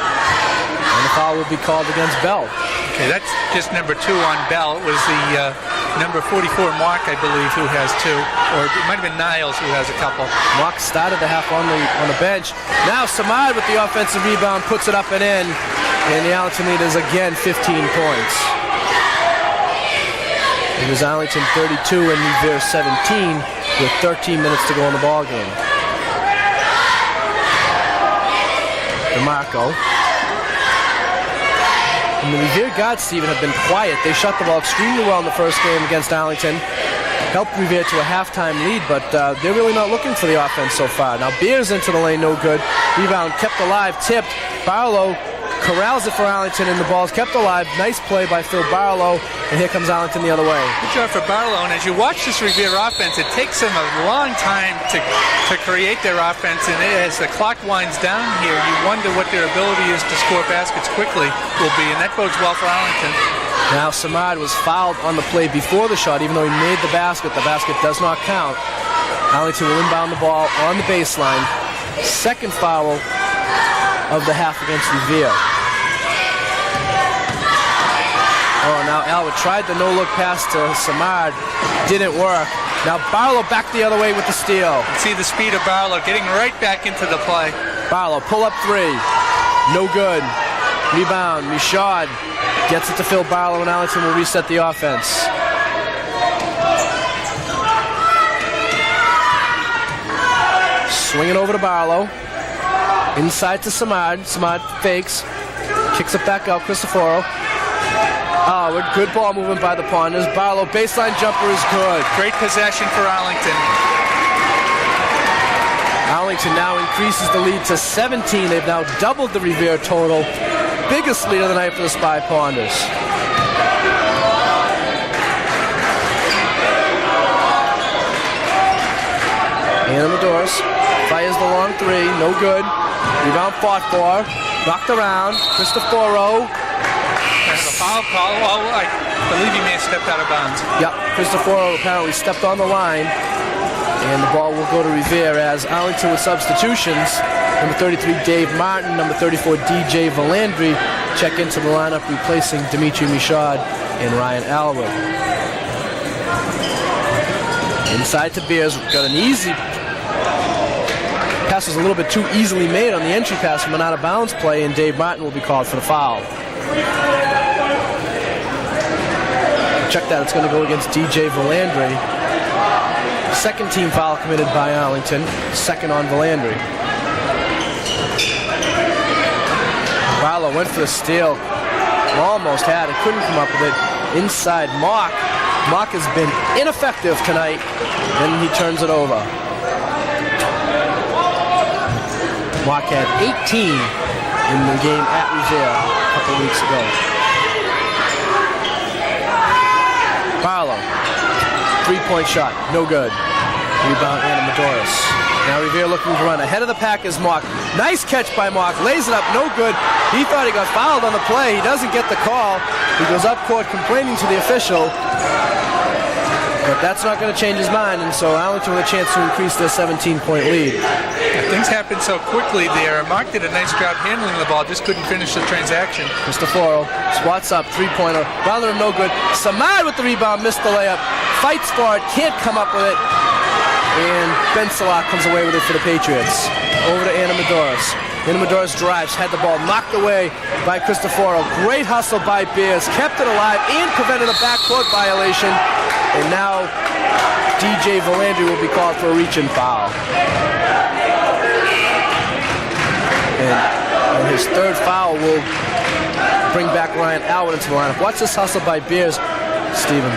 And the foul will be called against Bell. Okay, that's just number 2 on Bell. It was the number 44, Mark, I believe, who has 2. Or it might have been Niles who has a couple. Mark started the half on the bench. Now Samad with the offensive rebound puts it up and in. And the Arlington lead is again 15 points. It was Arlington 32 and Revere 17 with 13 minutes to go in the ball game. DeMarco. And the Revere guards, Stephen, have been quiet. They shot the ball extremely well in the first game against Arlington. Helped Revere to a halftime lead, but they're really not looking for the offense so far. Now Beers into the lane, no good. Rebound kept alive, tipped. Barlow corrals it for Arlington, and the ball's kept alive. Nice play by Phil Barlow, and here comes Arlington the other way. Good job for Barlow, and as you watch this Revere offense, it takes them a long time to create their offense, and as the clock winds down here, you wonder what their ability is to score baskets quickly will be, and that bodes well for Arlington. Now Samad was fouled on the play before the shot, even though he made the basket does not count. Arlington will inbound the ball on the baseline. Second foul of the half against Revere. Oh, now Alwood tried the no-look pass to Samad. Didn't work. Now Barlow back the other way with the steal. See the speed of Barlow getting right back into the play. Barlow, pull up 3. No good. Rebound. Mishad gets it to Phil Barlow, and Arlington will reset the offense. Swing it over to Barlow. Inside to Samad. Samad fakes. Kicks it back out. Cristoforo. Good ball movement by the Ponders. Barlow, baseline jumper is good. Great possession for Arlington. Arlington now increases the lead to 17. They've now doubled the Revere total. Biggest lead of the night for the Spy Ponders. Amadouros fires the long three, no good. Rebound fought for, knocked around. Cristoforo. There's a foul call. Oh, I believe he may have stepped out of bounds. Yep, Cristoforo apparently stepped on the line. And the ball will go to Revere as Arlington with substitutions. Number 33, Dave Martin. Number 34, DJ Valandry check into the lineup, replacing Dimitri Michaud and Ryan Alwood. Inside to Beers, got an easy pass, was a little bit too easily made on the entry pass from an out-of-bounds play, and Dave Martin will be called for the foul. Check that, it's going to go against DJ Valandry. Second team foul committed by Arlington, second on Valandry. Barlow went for the steal, almost had it, couldn't come up with it. Inside Mock. Mock has been ineffective tonight, then he turns it over. Mock had 18 in the game at Revere a couple weeks ago. Barlow, three-point shot, no good. Rebound, Amadouros. Now Revere looking to run. Ahead of the pack is Mock. Nice catch by Mock. Lays it up, no good. He thought he got fouled on the play. He doesn't get the call. He goes up court complaining to the official. But that's not going to change his mind, and so Arlington with a chance to increase their 17-point lead. Things happened so quickly there. Mark did a nice job handling the ball, just couldn't finish the transaction. Cristoforo squats up, three-pointer. Round him, no good. Samad with the rebound, missed the layup. Fights for it, can't come up with it. And Ben Salah comes away with it for the Patriots. Over to Amadouros. Amadouros drives, had the ball knocked away by Cristoforo. Great hustle by Beers, kept it alive and prevented a backcourt violation. And now DJ Valandry will be called for a reach-in foul. And his third foul will bring back Ryan Alwood into the lineup. Watch this hustle by Beers, Stephen.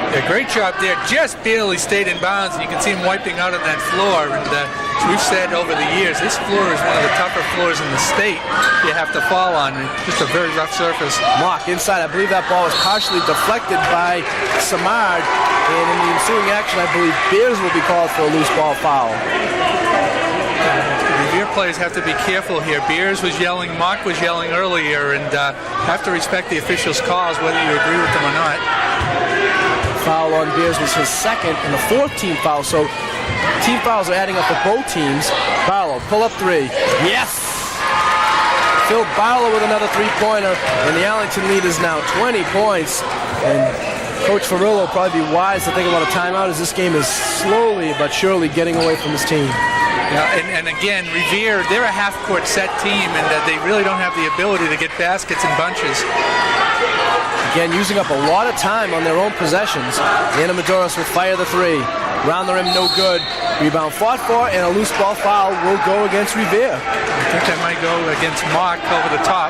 Yeah, great job there. Just barely stayed in bounds, and you can see him wiping out on that floor. And as we've said over the years, this floor is one of the tougher floors in the state you have to fall on. Just a very rough surface. Mock inside. I believe that ball was partially deflected by Samard. And in the ensuing action, I believe Beers will be called for a loose ball foul. Revere players have to be careful here. Beers was yelling, Mock was yelling earlier, and have to respect the officials' calls, whether you agree with them or not. Foul on Beers was his second and the fourth team foul, so team fouls are adding up for both teams. Barlow, pull up three. Yes! Phil Barlow with another three-pointer, and the Arlington lead is now 20 points. And Coach Ferrillo will probably be wise to think about a timeout, as this game is slowly but surely getting away from his team. Yeah, and again, Revere, they're a half-court set team, and they really don't have the ability to get baskets in bunches. Again, using up a lot of time on their own possessions. Amadouros will fire the three. Round the rim, no good. Rebound fought for, and a loose ball foul will go against Revere. I think that might go against Mock over the top.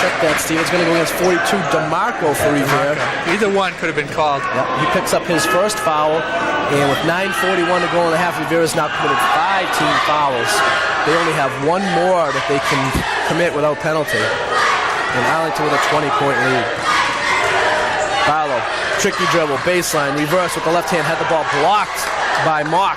Check that, Steve. It's going to go against 42, DeMarco for Revere. Either one could have been called. Yep. He picks up his first foul, and with 9:41 to go in the half, Revere has now committed 5 team fouls. They only have one more that they can commit without penalty. And Arlington with a 20-point lead. Barlow, tricky dribble, baseline, reverse with the left hand, had the ball blocked by Mock.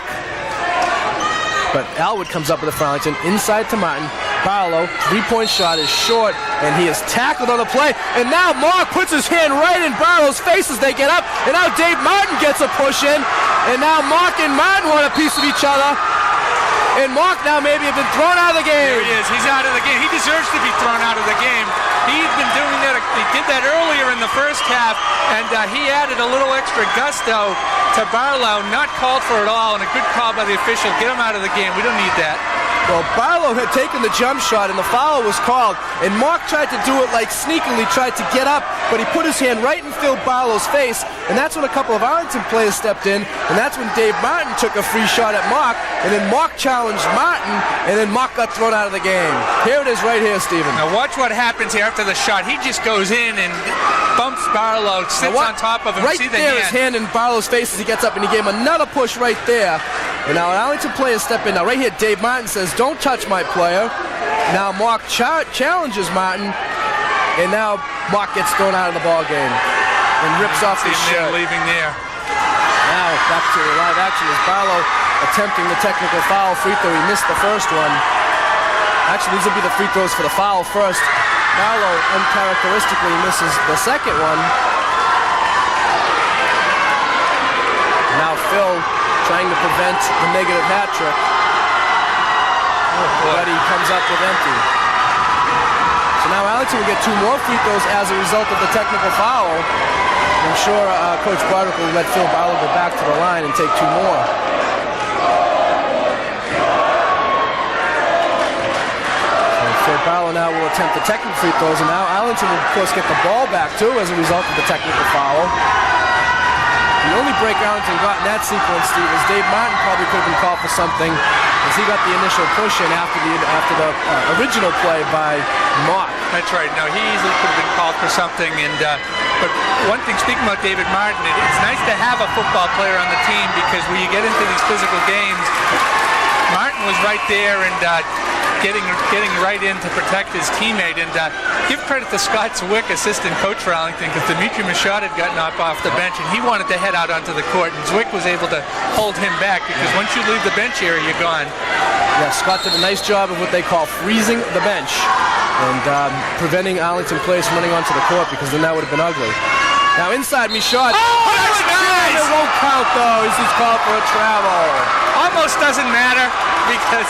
But Alwood comes up with it for Arlington, inside to Martin. Barlow, three-point shot is short, and he is tackled on the play. And now Mock puts his hand right in Barlow's face as they get up. And now Dave Martin gets a push in. And now Mock and Martin want a piece of each other. And Mock now maybe have been thrown out of the game. There he is. He's out of the game. He deserves to be thrown out of the game. He's been doing that. He did that earlier in the first half, and he added a little extra gusto to Barlow. Not called for at all, and a good call by the official. Get him out of the game. We don't need that. Well, Barlow had taken the jump shot, and the foul was called. And Mark tried to do it like sneakily, tried to get up, but he put his hand right in Phil Barlow's face. And that's when a couple of Arlington players stepped in, and that's when Dave Martin took a free shot at Mark. And then Mark challenged Martin, and then Mark got thrown out of the game. Here it is right here, Stephen. Now watch what happens here after the shot. He just goes in and bumps Barlow, sits on top of him. Right See the there, his hand in Barlow's face as he gets up, and he gave him another push right there. And now an Arlington players step in. Now right here, Dave Martin says, "Don't touch my player." Now Mark challenges Martin, and now Mark gets thrown out of the ball game and rips off his shirt. Leaving there. Now back to live action as Barlow attempting the technical foul free throw. He missed the first one. Actually, these will be the free throws for the foul first. Barlow uncharacteristically misses the second one. Now Phil trying to prevent the negative hat trick. But he comes up with empty. So now Arlington will get 2 more free throws as a result of the technical foul. I'm sure Coach Broderick will let Phil Barlow go back to the line and take 2 more. So Barlow now will attempt the technical free throws, and now Arlington will, of course, get the ball back, too, as a result of the technical foul. The only break Arlington got in that sequence, Steve, is Dave Martin probably could have been called for something, as he got the initial push in after the original play by Mark. That's right. Now, he easily could have been called for something, and but one thing, speaking about David Martin, it's nice to have a football player on the team, because when you get into these physical games, Martin was right there and getting right in to protect his teammate. And give credit to Scott Zwick, assistant coach for Arlington, because Dimitri Michaud had gotten up off the bench and he wanted to head out onto the court, and Zwick was able to hold him back, because once you leave the bench area, you're gone. Yeah, Scott did a nice job of what they call freezing the bench and preventing Arlington players from running onto the court, because then that would have been ugly. Now inside Michaud. Oh, that's nice! It won't count though, as he's called for a travel. Almost doesn't matter, because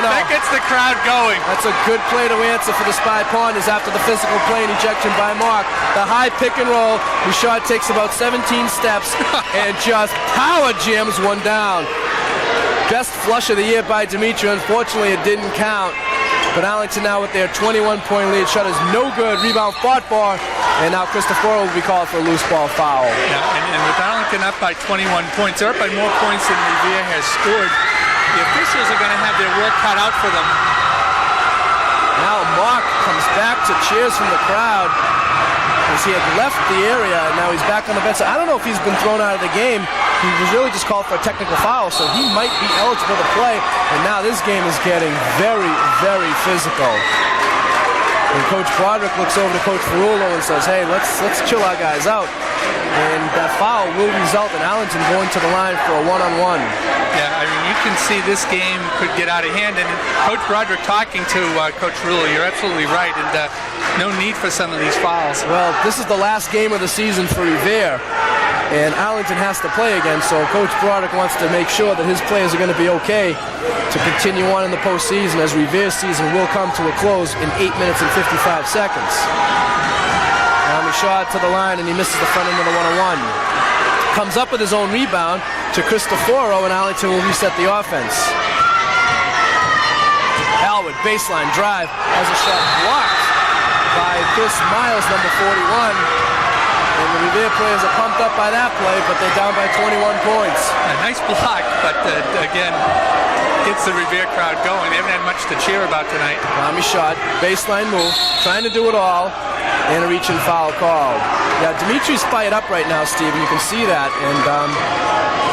that gets the crowd going. That's a good play to answer for the Spy Ponders after the physical play and ejection by Mark. The high pick and roll. Michaud takes about 17 steps and just power jams one down. Best flush of the year by Dimitri. Unfortunately, it didn't count. But Arlington now with their 21-point lead. Shot is no good. Rebound fought for. And now Cristoforo will be called for a loose ball foul. Yeah, and with Arlington up by 21 points, they're up by more points than Revere has scored. The officials are going to have their work cut out for them. Now Mark comes back to cheers from the crowd as he had left the area. Now he's back on the bench. I don't know if he's been thrown out of the game. He was really just called for a technical foul, so he might be eligible to play. And now this game is getting very, very physical. And Coach Broderick looks over to Coach Ferrullo and says, "Hey, let's chill our guys out." And that foul will result in Arlington going to the line for a one-on-one. Yeah, I mean, you can see this game could get out of hand. And Coach Broderick talking to Coach Ferrullo, you're absolutely right. And no need for some of these fouls. Well, this is the last game of the season for Revere, and Arlington has to play again, so Coach Broderick wants to make sure that his players are going to be okay to continue on in the postseason, as Revere's season will come to a close in 8 minutes and 55 seconds. Now Michaud to the line, and he misses the front end of the one-on-one. Comes up with his own rebound to Cristoforo, and Arlington will reset the offense. Alwood, baseline drive, has a shot blocked by Chris Miles, number 41. And the Revere players are pumped up by that play, but they're down by 21 points. A nice block, but again, gets the Revere crowd going. They haven't had much to cheer about tonight. Michaud, baseline move, trying to do it all, and a reach and foul called. Yeah, Dimitri's fired up right now, Steve, and you can see that. And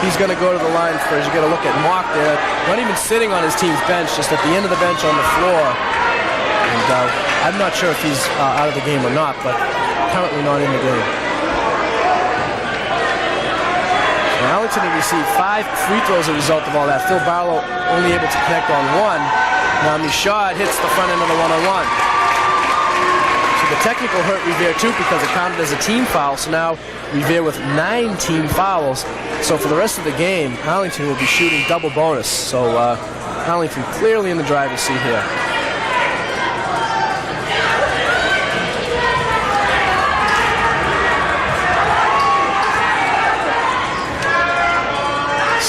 he's going to go to the line first. You got to look at Mark there, not even sitting on his team's bench, just at the end of the bench on the floor. And I'm not sure if he's out of the game or not, but currently not in the game. Arlington had received 5 free throws as a result of all that. Phil Barlow only able to connect on 1. Now Michaud hits the front end of the one-on-one. So the technical hurt Revere too, because it counted as a team foul. So now Revere with 9 team fouls. So for the rest of the game, Arlington will be shooting double bonus. So Arlington clearly in the driver's seat here.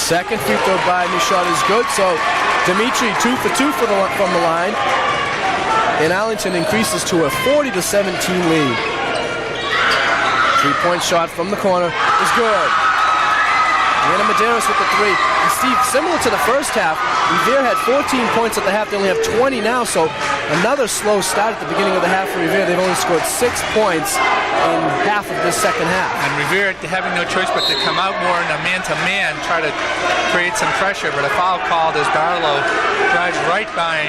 Second free throw by Michaud is good, so Dimitri 2 for 2 from the line. And Arlington increases to a 40-17 lead. 3-point shot from the corner is good. Anna Medeiros with the 3. And Steve, similar to the first half, Revere had 14 points at the half. They only have 20 now, so another slow start at the beginning of the half for Revere. They've only scored 6 points in half of this second half. And Revere having no choice but to come out more in a man-to-man, try to create some pressure, but a foul called as Barlow drives right by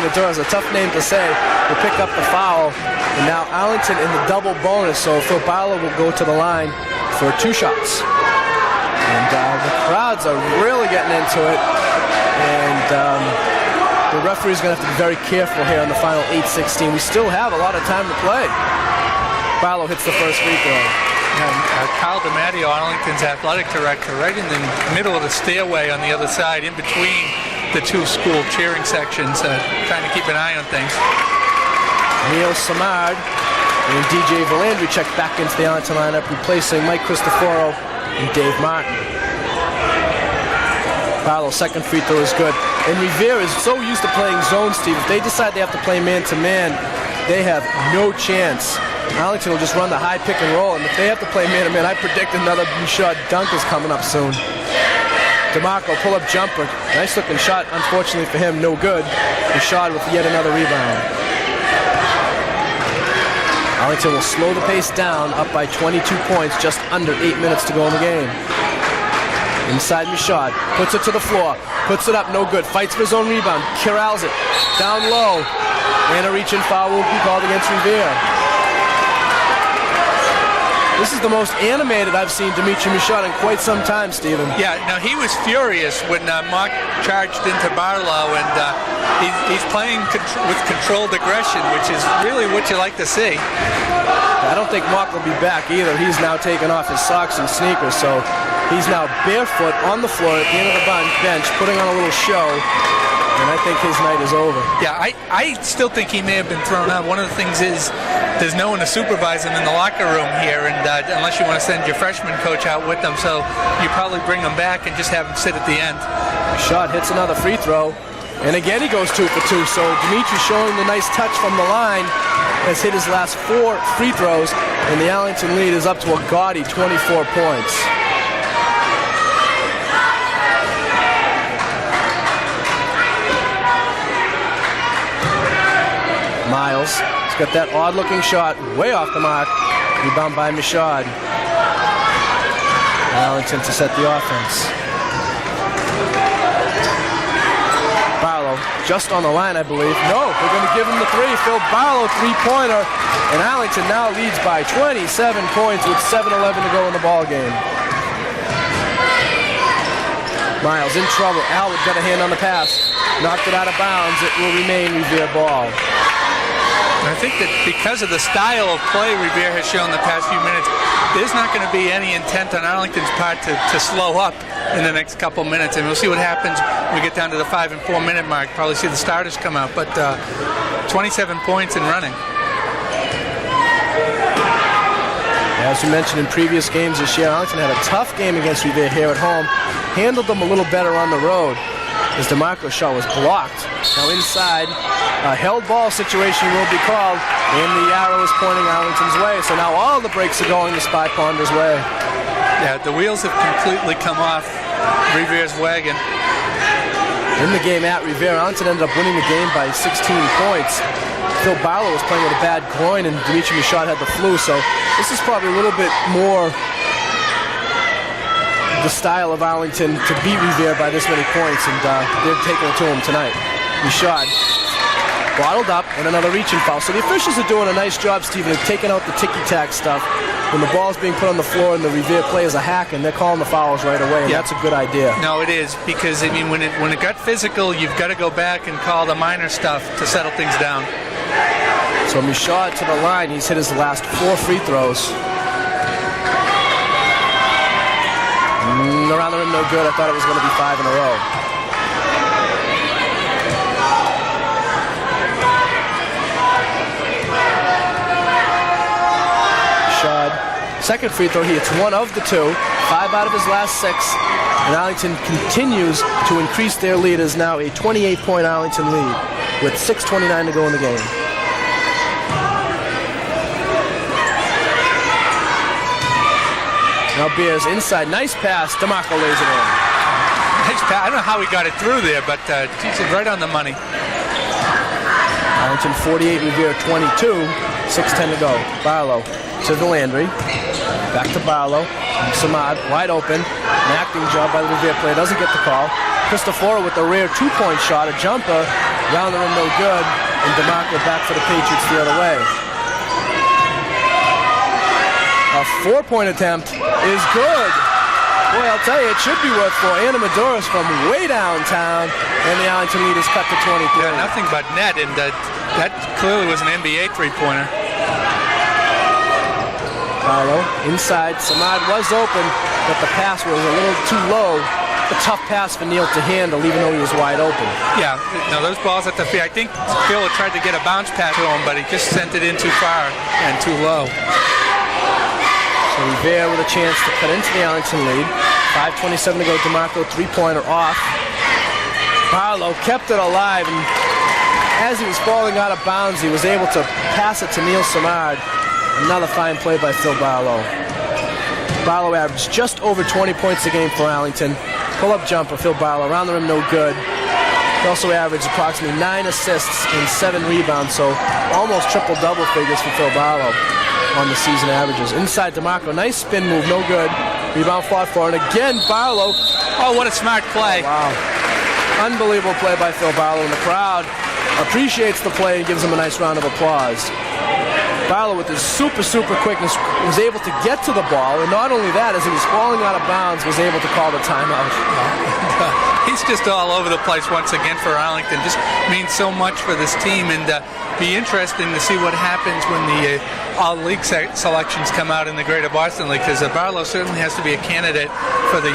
Medeiros, a tough name to say, will pick up the foul. And now Arlington in the double bonus, so Phil Barlow will go to the line for 2 shots. And the crowds are really getting into it. And the referee's going to have to be very careful here on the final 8:16. We still have a lot of time to play. Barlow hits the first free throw. And Kyle DiMatteo, Arlington's athletic director, right in the middle of the stairway on the other side, in between the 2 school cheering sections, trying to keep an eye on things. Neil Samard and DJ Valandry check back into the Arlington lineup, replacing Mike Cristoforo and Dave Martin. Barlow's second free throw is good. And Revere is so used to playing zone, Steve. If they decide they have to play man-to-man, they have no chance. Arlington will just run the high pick and roll, and if they have to play man-to-man, I predict another Bouchard dunk is coming up soon. DeMarco pull-up jumper. Nice-looking shot, unfortunately for him, no good. Bouchard with yet another rebound. Arlington will slow the pace down, up by 22 points, just under 8 minutes to go in the game. Inside Michaud, puts it to the floor, puts it up, no good, fights for his own rebound, corrals it, down low, and a reach and foul will be called against Revere. This is the most animated I've seen Dimitri Michaud in quite some time, Stephen. Yeah, now he was furious when Mark charged into Barlow, and he's playing with controlled aggression, which is really what you like to see. I don't think Mark will be back either. He's now taken off his socks and sneakers, so he's now barefoot on the floor at the end of the bench, putting on a little show, and I think his night is over. Yeah, I still think he may have been thrown out. One of the things is there's no one to supervise him in the locker room here, and unless you want to send your freshman coach out with them, so you probably bring him back and just have him sit at the end. Shot hits another free throw, and again he goes 2 for 2, so Dimitri showing the nice touch from the line, has hit his last 4 free throws, and the Arlington lead is up to a gaudy 24 points. Miles, he's got that odd-looking shot way off the mark. Rebound by Michaud. Arlington to set the offense. Barlow just on the line, I believe. No, they're going to give him the 3. Phil Barlow, 3-pointer, and Arlington now leads by 27 points with 7:11 to go in the ball game. Miles in trouble. Alwood got a hand on the pass, knocked it out of bounds. It will remain Revere ball. I think that because of the style of play Revere has shown the past few minutes, there's not going to be any intent on Arlington's part to slow up in the next couple minutes, and we'll see what happens when we get down to the 5 and 4 minute mark. Probably see the starters come out, but 27 points and running. As we mentioned in previous games this year, Arlington had a tough game against Revere here at home, handled them a little better on the road, as DeMarco's shot was blocked. Now inside, a held ball situation will be called, and the arrow is pointing Arlington's way. So now all the breaks are going the Spy Ponder's way. Yeah, the wheels have completely come off Revere's wagon. In the game at Revere, Arlington ended up winning the game by 16 points. Phil Barlow was playing with a bad groin, and Dimitri Michaud had the flu, so this is probably a little bit more the style of Arlington to beat Revere by this many points, and they're taking it to him tonight. Michaud bottled up and another reaching foul. So the officials are doing a nice job, Stephen, of taking out the ticky-tack stuff. When the ball's being put on the floor and the Revere players are hacking, they're calling the fouls right away, and that's a good idea. No, it is, because I mean, when it got physical, you've got to go back and call the minor stuff to settle things down. So Michaud to the line. He's hit his last 4 free throws. Around the rim, no good. I thought it was going to be 5 in a row. second free throw. He hits one of the two, 5 out of his last 6. And Arlington continues to increase their lead. It is now a 28-point Arlington lead with 6:29 to go in the game. Now Bears inside, nice pass. DeMarco lays it in. Nice pass. I don't know how he got it through there, but he's right on the money. Arlington 48, Revere 22. 6:10 to go. Barlow to Delandry. Back to Barlow. Samad wide open. An acting job by the Revere player. Doesn't get the call. Cristoforo with a rare 2-point shot. A jumper. Round the rim, no good. And DeMarco back for the Patriots the other way. A 4-point attempt is good. Boy, I'll tell you, it should be worth 4. Anna Maduris from way downtown. And the Arlington lead is cut to 23. Yeah, nothing but net. And that clearly was an NBA three-pointer. Barlow inside. Samad was open, but the pass was a little too low. A tough pass for Neal to handle, even though he was wide open. Yeah, no, those balls at the field. I think Phil tried to get a bounce pass to him, but he just sent it in too far and too low. So Revere with a chance to cut into the Arlington lead. 5:27 to go. DeMarco 3-pointer off. Barlow kept it alive, and as he was falling out of bounds, he was able to pass it to Neal Samad. Another fine play by Phil Barlow. Barlow averaged just over 20 points a game for Arlington. Pull-up jumper, Phil Barlow. Around the rim, no good. He also averaged approximately 9 assists and 7 rebounds, so almost triple-double figures for Phil Barlow on the season averages. Inside DeMarco, nice spin move, no good. Rebound fought for, and again, Barlow. Oh, what a smart play. Wow. Unbelievable play by Phil Barlow, and the crowd appreciates the play and gives him a nice round of applause. Barlow, with his super quickness, was able to get to the ball, and not only that, as he was falling out of bounds, was able to call the timeout. He's just all over the place once again for Arlington. Just means so much for this team, and be interesting to see what happens when the all-league selections come out in the Greater Boston League, because Barlow certainly has to be a candidate for the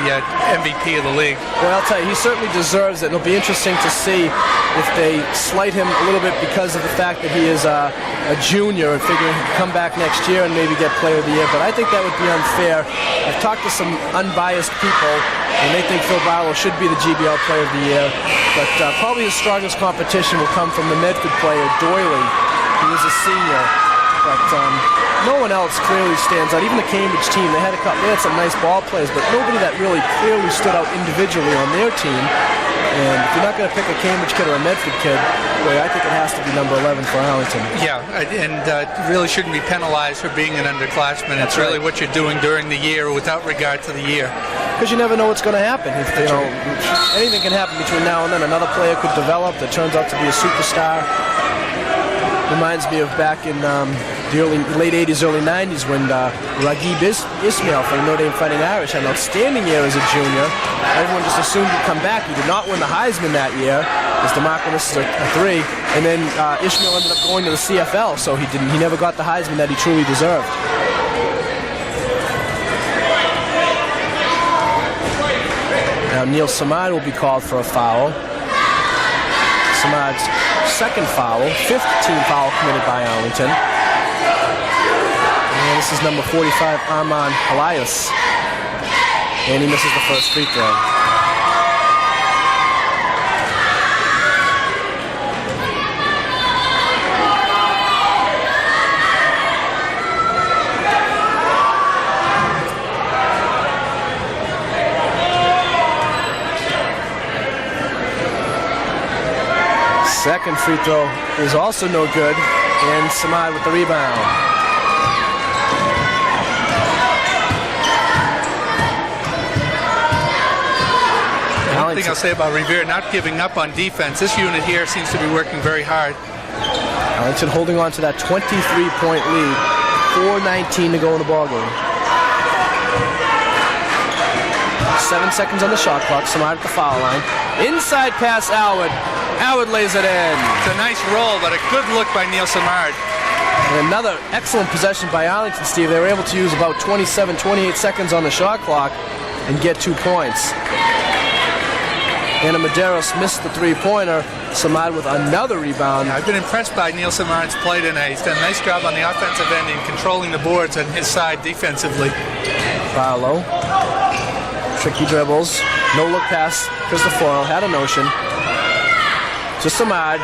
MVP of the league. Well, I'll tell you, he certainly deserves it. It'll be interesting to see if they slight him a little bit because of the fact that he is a junior and figuring he could come back next year and maybe get Player of the Year. But I think that would be unfair. I've talked to some unbiased people, and they think Phil Barlow should be the GBL Player of the Year. But probably his strongest competition will come from the Medford player, Doyley, who is a senior. But no one else clearly stands out. Even the Cambridge team, they had some nice ball players, but nobody that really clearly stood out individually on their team. And if you're not going to pick a Cambridge kid or a Medford kid, boy, I think it has to be number 11 for Arlington. Yeah, and really shouldn't be penalized for being an underclassman. It's really what you're doing during the year without regard to the year. Because you never know what's going to happen. If, anything can happen between now and then. Another player could develop that turns out to be a superstar. Reminds me of back in the late 80s, early 90s when Raghib Ismail from Notre Dame Fighting Irish had an outstanding year as a junior. Everyone just assumed he'd come back. He did not win the Heisman that year, as DeMarco misses a 3. And then Ismail ended up going to the CFL, so he never got the Heisman that he truly deserved. Now Neal Samad will be called for a foul. Samad's second foul, 5th team foul committed by Arlington. And this is number 45, Arman Elias. And he misses the first free throw. Second free throw is also no good, and Samad with the rebound. One thing I'll say about Revere, not giving up on defense. This unit here seems to be working very hard. Arlington holding on to that 23-point lead. 4:19 to go in the ballgame. 7 seconds on the shot clock. Samad at the foul line. Inside pass, Alwood. Alwood lays it in. It's a nice roll, but a good look by Neal Samad. And another excellent possession by Arlington, Steve. They were able to use about 27, 28 seconds on the shot clock and get 2 points. Anna Medeiros missed the three-pointer. Samad with another rebound. I've been impressed by Neil Samard's play tonight. He's done a nice job on the offensive end in controlling the boards on his side defensively. Barlow. Tricky dribbles. No look pass. Cristoforo had a notion. To Samad.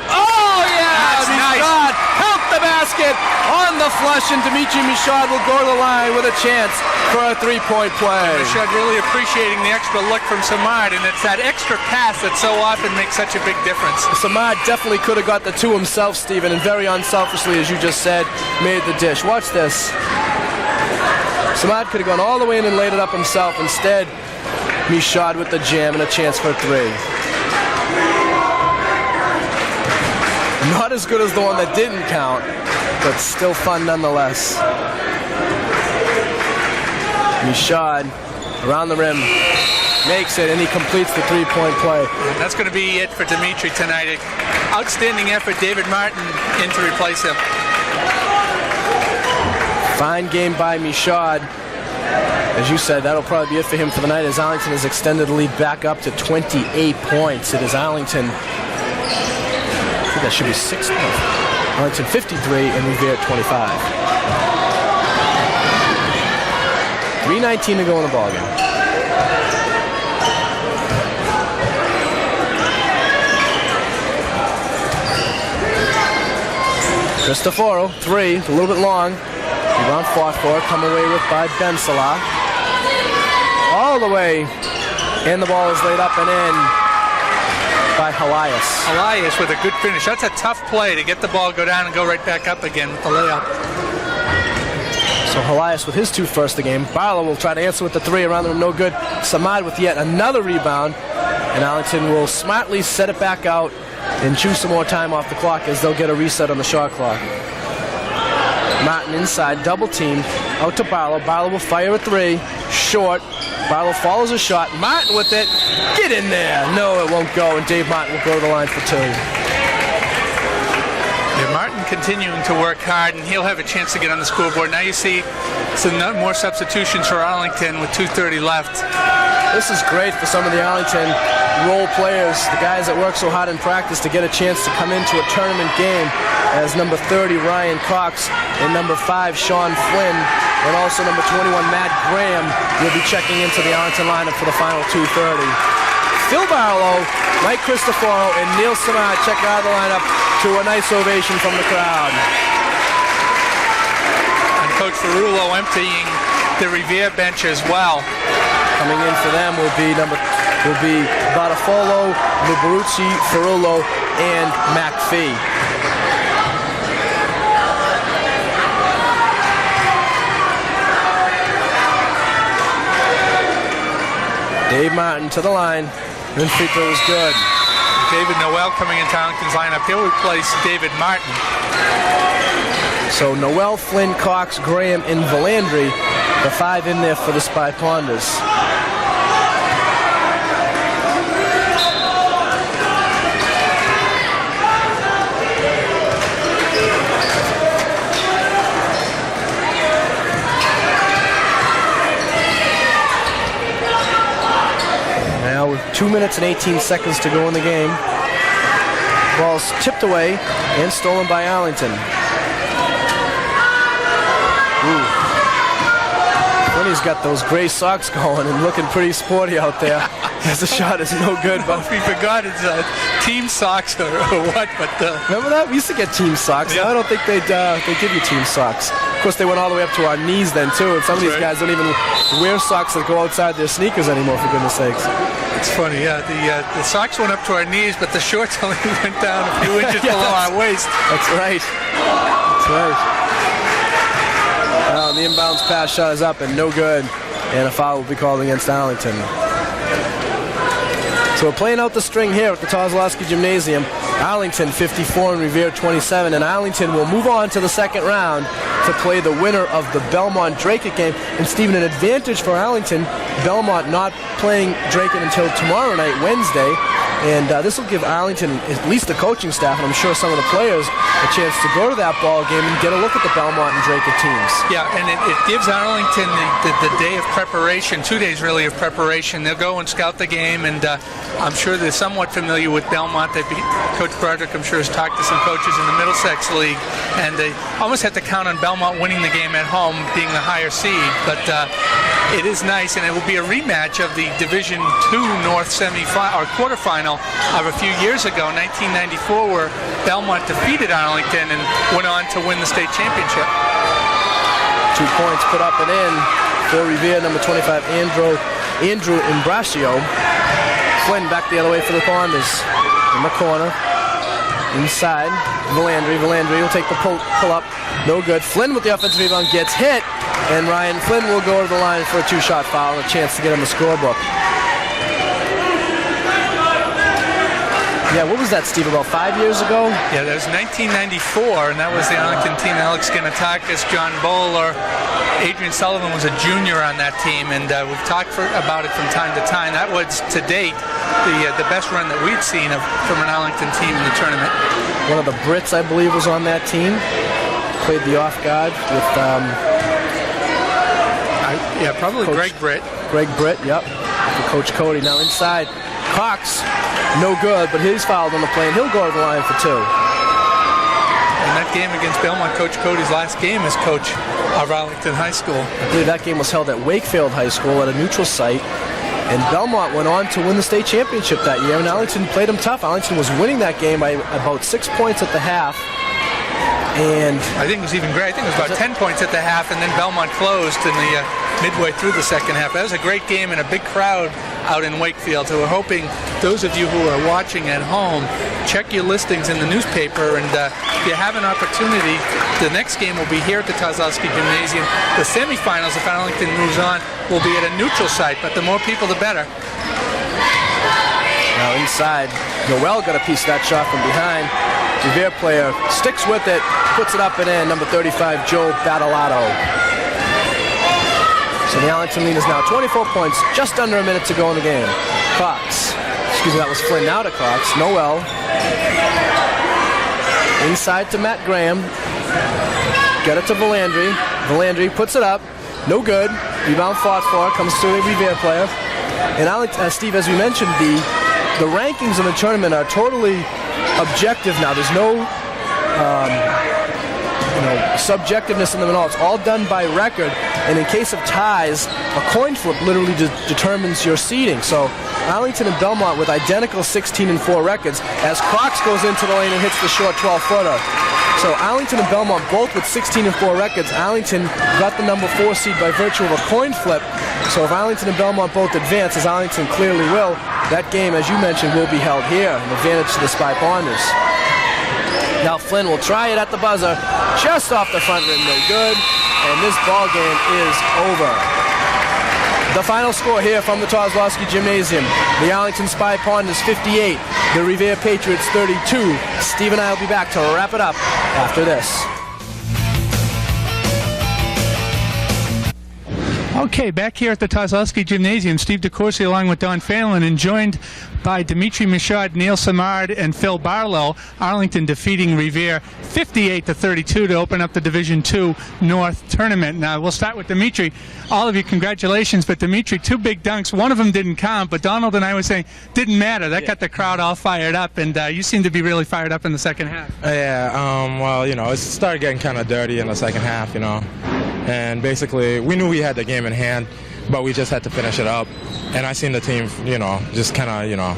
Oh, yeah! That's nice. Michaud helped the basket on the flush, and Dimitri Michaud will go to the line with a chance for a three-point play. Michaud really appreciating the extra look from Samad, and it's that extra pass that so often makes such a big difference. Samad definitely could have got the two himself, Stephen, and very unselfishly, as you just said, made the dish. Watch this. Samad could have gone all the way in and laid it up himself. Instead, Michaud with the jam and a chance for a three. Not as good as the one that didn't count, but still fun nonetheless. Michaud around the rim, makes it, and he completes the three-point play. That's going to be it for Dimitri tonight. Outstanding effort, David Martin in to replace him. Fine game by Michaud. As you said, that'll probably be it for him for the night, as Arlington has extended the lead back up to 28 points. It is Arlington. I think that should be 6. Arlington 53 and Revere 25. 3:19 to go in the ballgame. Cristoforo, three, a little bit long. Rebound fought for, come away with by Ben Salah. All the way, and the ball is laid up and in by Elias. Elias with a good finish. That's a tough play to get the ball, go down, and go right back up again with the layup. So Elias with his two first of the game. Barlow will try to answer with the three around the rim, no good. Samad with yet another rebound. And Arlington will smartly set it back out and chew some more time off the clock as they'll get a reset on the shot clock. Martin inside, double teamed, out to Barlow. Barlow will fire a three, short. Barlow follows a shot. Martin with it, get in there. No, it won't go, and Dave Martin will go to the line for two. Yeah, Martin continuing to work hard, and he'll have a chance to get on the scoreboard. Now you see some more substitutions for Arlington with 2:30 left. This is great for some of the Arlington role players, the guys that work so hard in practice, to get a chance to come into a tournament game, as number 30 Ryan Cox and number 5 Sean Flynn and also number 21 Matt Graham will be checking into the Arlington lineup for the final 2:30. Phil Barlow, Mike Cristoforo, and Neil Samad check out of the lineup to a nice ovation from the crowd. And Coach Ferrulo emptying the Revere bench as well. Coming in for them will be Botafogo, Luberucci, Ferrulo, and McPhee. Dave Martin to the line. And free throw is good. David Noel coming into Arlington's lineup. He'll replace David Martin. So Noel, Flynn, Cox, Graham, and Valandry, the 5 in there for the Spy Ponders. Now with 2 minutes and 18 seconds to go in the game. Ball's tipped away and stolen by Arlington. Winnie's got those gray socks going and looking pretty sporty out there. As the shot is no good. But we forgot it's team socks or what, but... Remember that? We used to get team socks. Yeah. Now I don't think they give you team socks. Of course, they went all the way up to our knees then, too. And some of these guys don't even wear socks that go outside their sneakers anymore, for goodness sakes. It's funny, yeah. The socks went up to our knees, but the shorts only went down a few inches below our waist. That's right. That's right. The inbounds pass shot is up and no good. And a foul will be called against Arlington. So we're playing out the string here at the Kozlowski Gymnasium. Arlington 54 and Revere 27. And Arlington will move on to the second round to play the winner of the Belmont-Dracut game. And Stephen, an advantage for Arlington. Belmont not playing Dracut until tomorrow night, Wednesday. And this will give Arlington, at least the coaching staff, and I'm sure some of the players, a chance to go to that ball game and get a look at the Belmont and Dracut teams. Yeah, and it gives Arlington the day of preparation, 2 days really of preparation. They'll go and scout the game, and I'm sure they're somewhat familiar with Belmont. Coach Broderick, I'm sure, has talked to some coaches in the Middlesex League, and they almost had to count on Belmont winning the game at home, being the higher seed. But it is nice, and it will be a rematch of the Division II North semifinal or quarterfinal of a few years ago, 1994, where Belmont defeated Arlington and went on to win the state championship. 2 points put up and in for Revere, number 25, Andrew Imbrascio. Flynn back the other way for the Thonders. In the corner. Inside. Valandry will take the pull up. No good. Flynn with the offensive rebound gets hit. And Ryan Flynn will go to the line for a 2-shot foul and a chance to get on the scorebook. Yeah, what was that, Steve, about 5 years ago? Yeah, that was 1994, and that was the Arlington team. Alex Ganatakis, John Bowler, Adrian Sullivan was a junior on that team, and we've talked about it from time to time. That was, to date, the best run that we'd seen from an Arlington team in the tournament. One of the Brits, I believe, was on that team. Played the off guard with... probably Greg Britt. Greg Britt, yep. For Coach Cody. Now inside, Cox, no good, but he's fouled on the play, and he'll go to the line for 2. And that game against Belmont, Coach Cody's last game as coach of Arlington High School. I believe that game was held at Wakefield High School at a neutral site, and Belmont went on to win the state championship that year, and Arlington played them tough. Arlington was winning that game by about 6 points at the half. And I think it was even great. I think it was about 10 points at the half, and then Belmont closed in the midway through the second half. That was a great game and a big crowd out in Wakefield. So we're hoping those of you who are watching at home, check your listings in the newspaper, and if you have an opportunity, the next game will be here at the Kozlowski Gymnasium. The semifinals, if Arlington moves on, will be at a neutral site, but the more people, the better. Now inside, Noel got a piece of that shot from behind. Revere player sticks with it, puts it up and in, number 35, Joe Battalato. So the Arlington lead is now 24 points, just under a minute to go in the game. Cox, that was Flynn, now to Cox. Noel. Inside to Matt Graham. Get it to Valandry. Valandry puts it up, no good. Rebound fought for, comes to the Revere player. And Steve, as we mentioned, the rankings in the tournament are totally objective now. There's no subjectiveness in them at all. It's all done by record, and in case of ties, a coin flip literally determines your seeding. So Arlington and Belmont with identical 16-4 records, as Cox goes into the lane and hits the short 12-footer. So Arlington and Belmont both with 16-4 records. Arlington got the number 4 seed by virtue of a coin flip. So if Arlington and Belmont both advance, as Arlington clearly will, that game, as you mentioned, will be held here. An advantage to the Spy Ponders. Now Flynn will try it at the buzzer, just off the front rim, no good. And this ball game is over. The final score here from the Kozlowski Gymnasium: the Arlington Spy Ponders 58, the Revere Patriots 32. Steve and I will be back to wrap it up after this. Okay, back here at the Kozlowski Gymnasium, Steve DeCourcy along with Don Phelan, and joined by Dimitri Michaud, Neil Samard, and Phil Barlow. Arlington defeating Revere 58-32 to open up the Division II North tournament. Now, we'll start with Dimitri. All of you, congratulations. But Dimitri, 2 big dunks. One of them didn't count, but Donald and I were saying didn't matter. That got the crowd all fired up, and you seem to be really fired up in the second half. Well, it started getting kind of dirty in the second half, And basically, we knew we had the game in hand, but we just had to finish it up. And I seen the team, just kind of,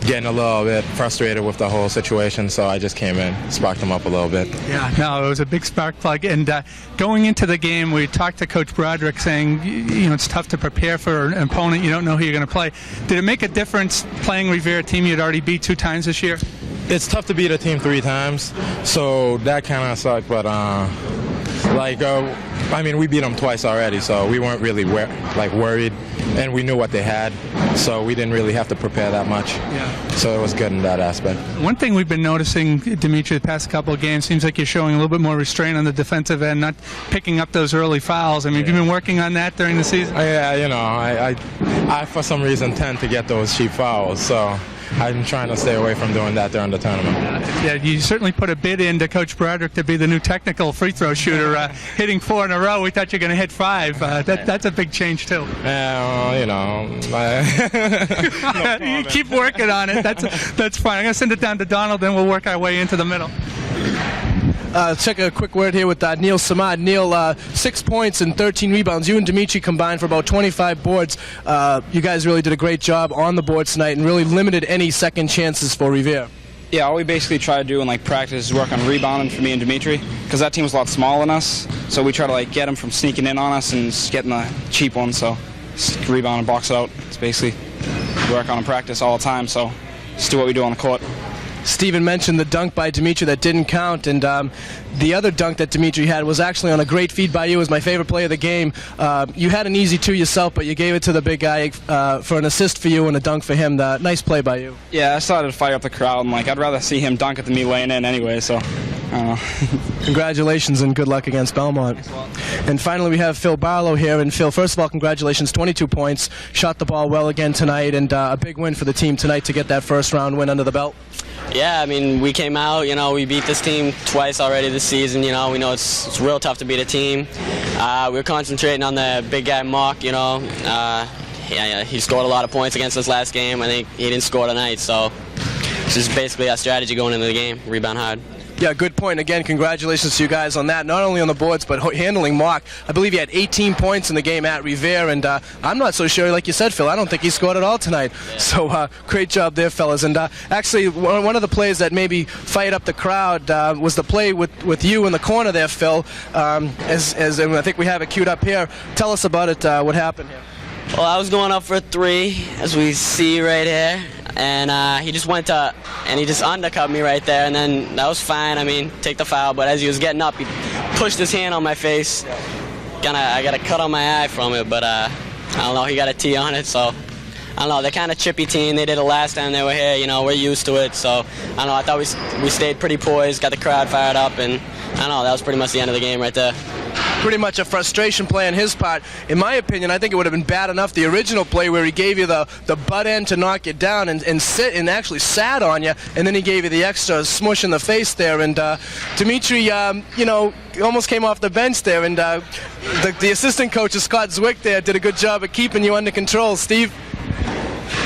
getting a little bit frustrated with the whole situation, so I just came in, sparked them up a little bit. Yeah, no, it was a big spark plug. And going into the game, we talked to Coach Broderick saying, it's tough to prepare for an opponent. You don't know who you're going to play. Did it make a difference playing Revere, a team you'd already beat 2 times this year? It's tough to beat a team 3 times, so that kind of sucked, but we beat them twice already, so we weren't really worried, and we knew what they had, so we didn't really have to prepare that much. Yeah. So it was good in that aspect. One thing we've been noticing, Dimitri, the past couple of games, seems like you're showing a little bit more restraint on the defensive end, not picking up those early fouls. Have you been working on that during the season? Yeah, I for some reason tend to get those cheap fouls, so I'm trying to stay away from doing that during the tournament. Yeah, you certainly put a bid in to Coach Broderick to be the new technical free throw shooter, hitting 4 in a row. We thought you were going to hit 5. That's a big change too. Yeah, you know. You keep working on it. That's fine. I'm going to send it down to Donald, then we'll work our way into the middle. Check a quick word here with Neil Samad. Neil, 6 points and 13 rebounds. You and Dimitri combined for about 25 boards. You guys really did a great job on the boards tonight and really limited any second chances for Revere. Yeah, all we basically try to do in practice is work on rebounding for me and Dimitri, because that team was a lot smaller than us. So we try to get them from sneaking in on us and just getting the cheap ones. So just rebound and box it out. It's basically work on in practice all the time. So just do what we do on the court. Steven mentioned the dunk by Dimitri that didn't count, and the other dunk that Dimitri had was actually on a great feed by you. It was my favorite play of the game. You had an easy 2 yourself, but you gave it to the big guy for an assist for you and a dunk for him. Nice play by you. Yeah, I started to fire up the crowd. I'd rather see him dunk it than me laying in anyway, so I don't know. Congratulations and good luck against Belmont. And finally we have Phil Barlow here. And Phil, first of all, congratulations, 22 points, shot the ball well again tonight, and a big win for the team tonight to get that first round win under the belt. Yeah, I mean, we came out, we beat this team twice already this season, we know it's real tough to beat a team. We're concentrating on the big guy Mock, he scored a lot of points against us last game. I think he didn't score tonight, so this is basically our strategy going into the game, rebound hard. Yeah, good point. Again, congratulations to you guys on that, not only on the boards, but handling Mock. I believe he had 18 points in the game at Revere, and I'm not so sure, like you said, Phil, I don't think he scored at all tonight. Yeah. So great job there, fellas. And actually, one of the plays that maybe fired up the crowd was the play with you in the corner there, Phil, and I think we have it queued up here. Tell us about it, what happened here. Well, I was going up for a 3, as we see right here, and he just went to, and he just undercut me right there, and then that was fine. I mean, take the foul, but as he was getting up, he pushed his hand on my face. I got a cut on my eye from it, but I don't know, he got a T on it, so I don't know. They're kind of chippy team. They did it last time they were here. We're used to it, so I don't know. I thought we stayed pretty poised, got the crowd fired up, and I don't know. That was pretty much the end of the game right there. Pretty much a frustration play on his part. In my opinion, I think it would have been bad enough the original play where he gave you the butt end to knock you down and sit and actually sat on you, and then he gave you the extra smush in the face there. And Dimitri, almost came off the bench there, and the assistant coach, Scott Zwick, there did a good job of keeping you under control. Steve?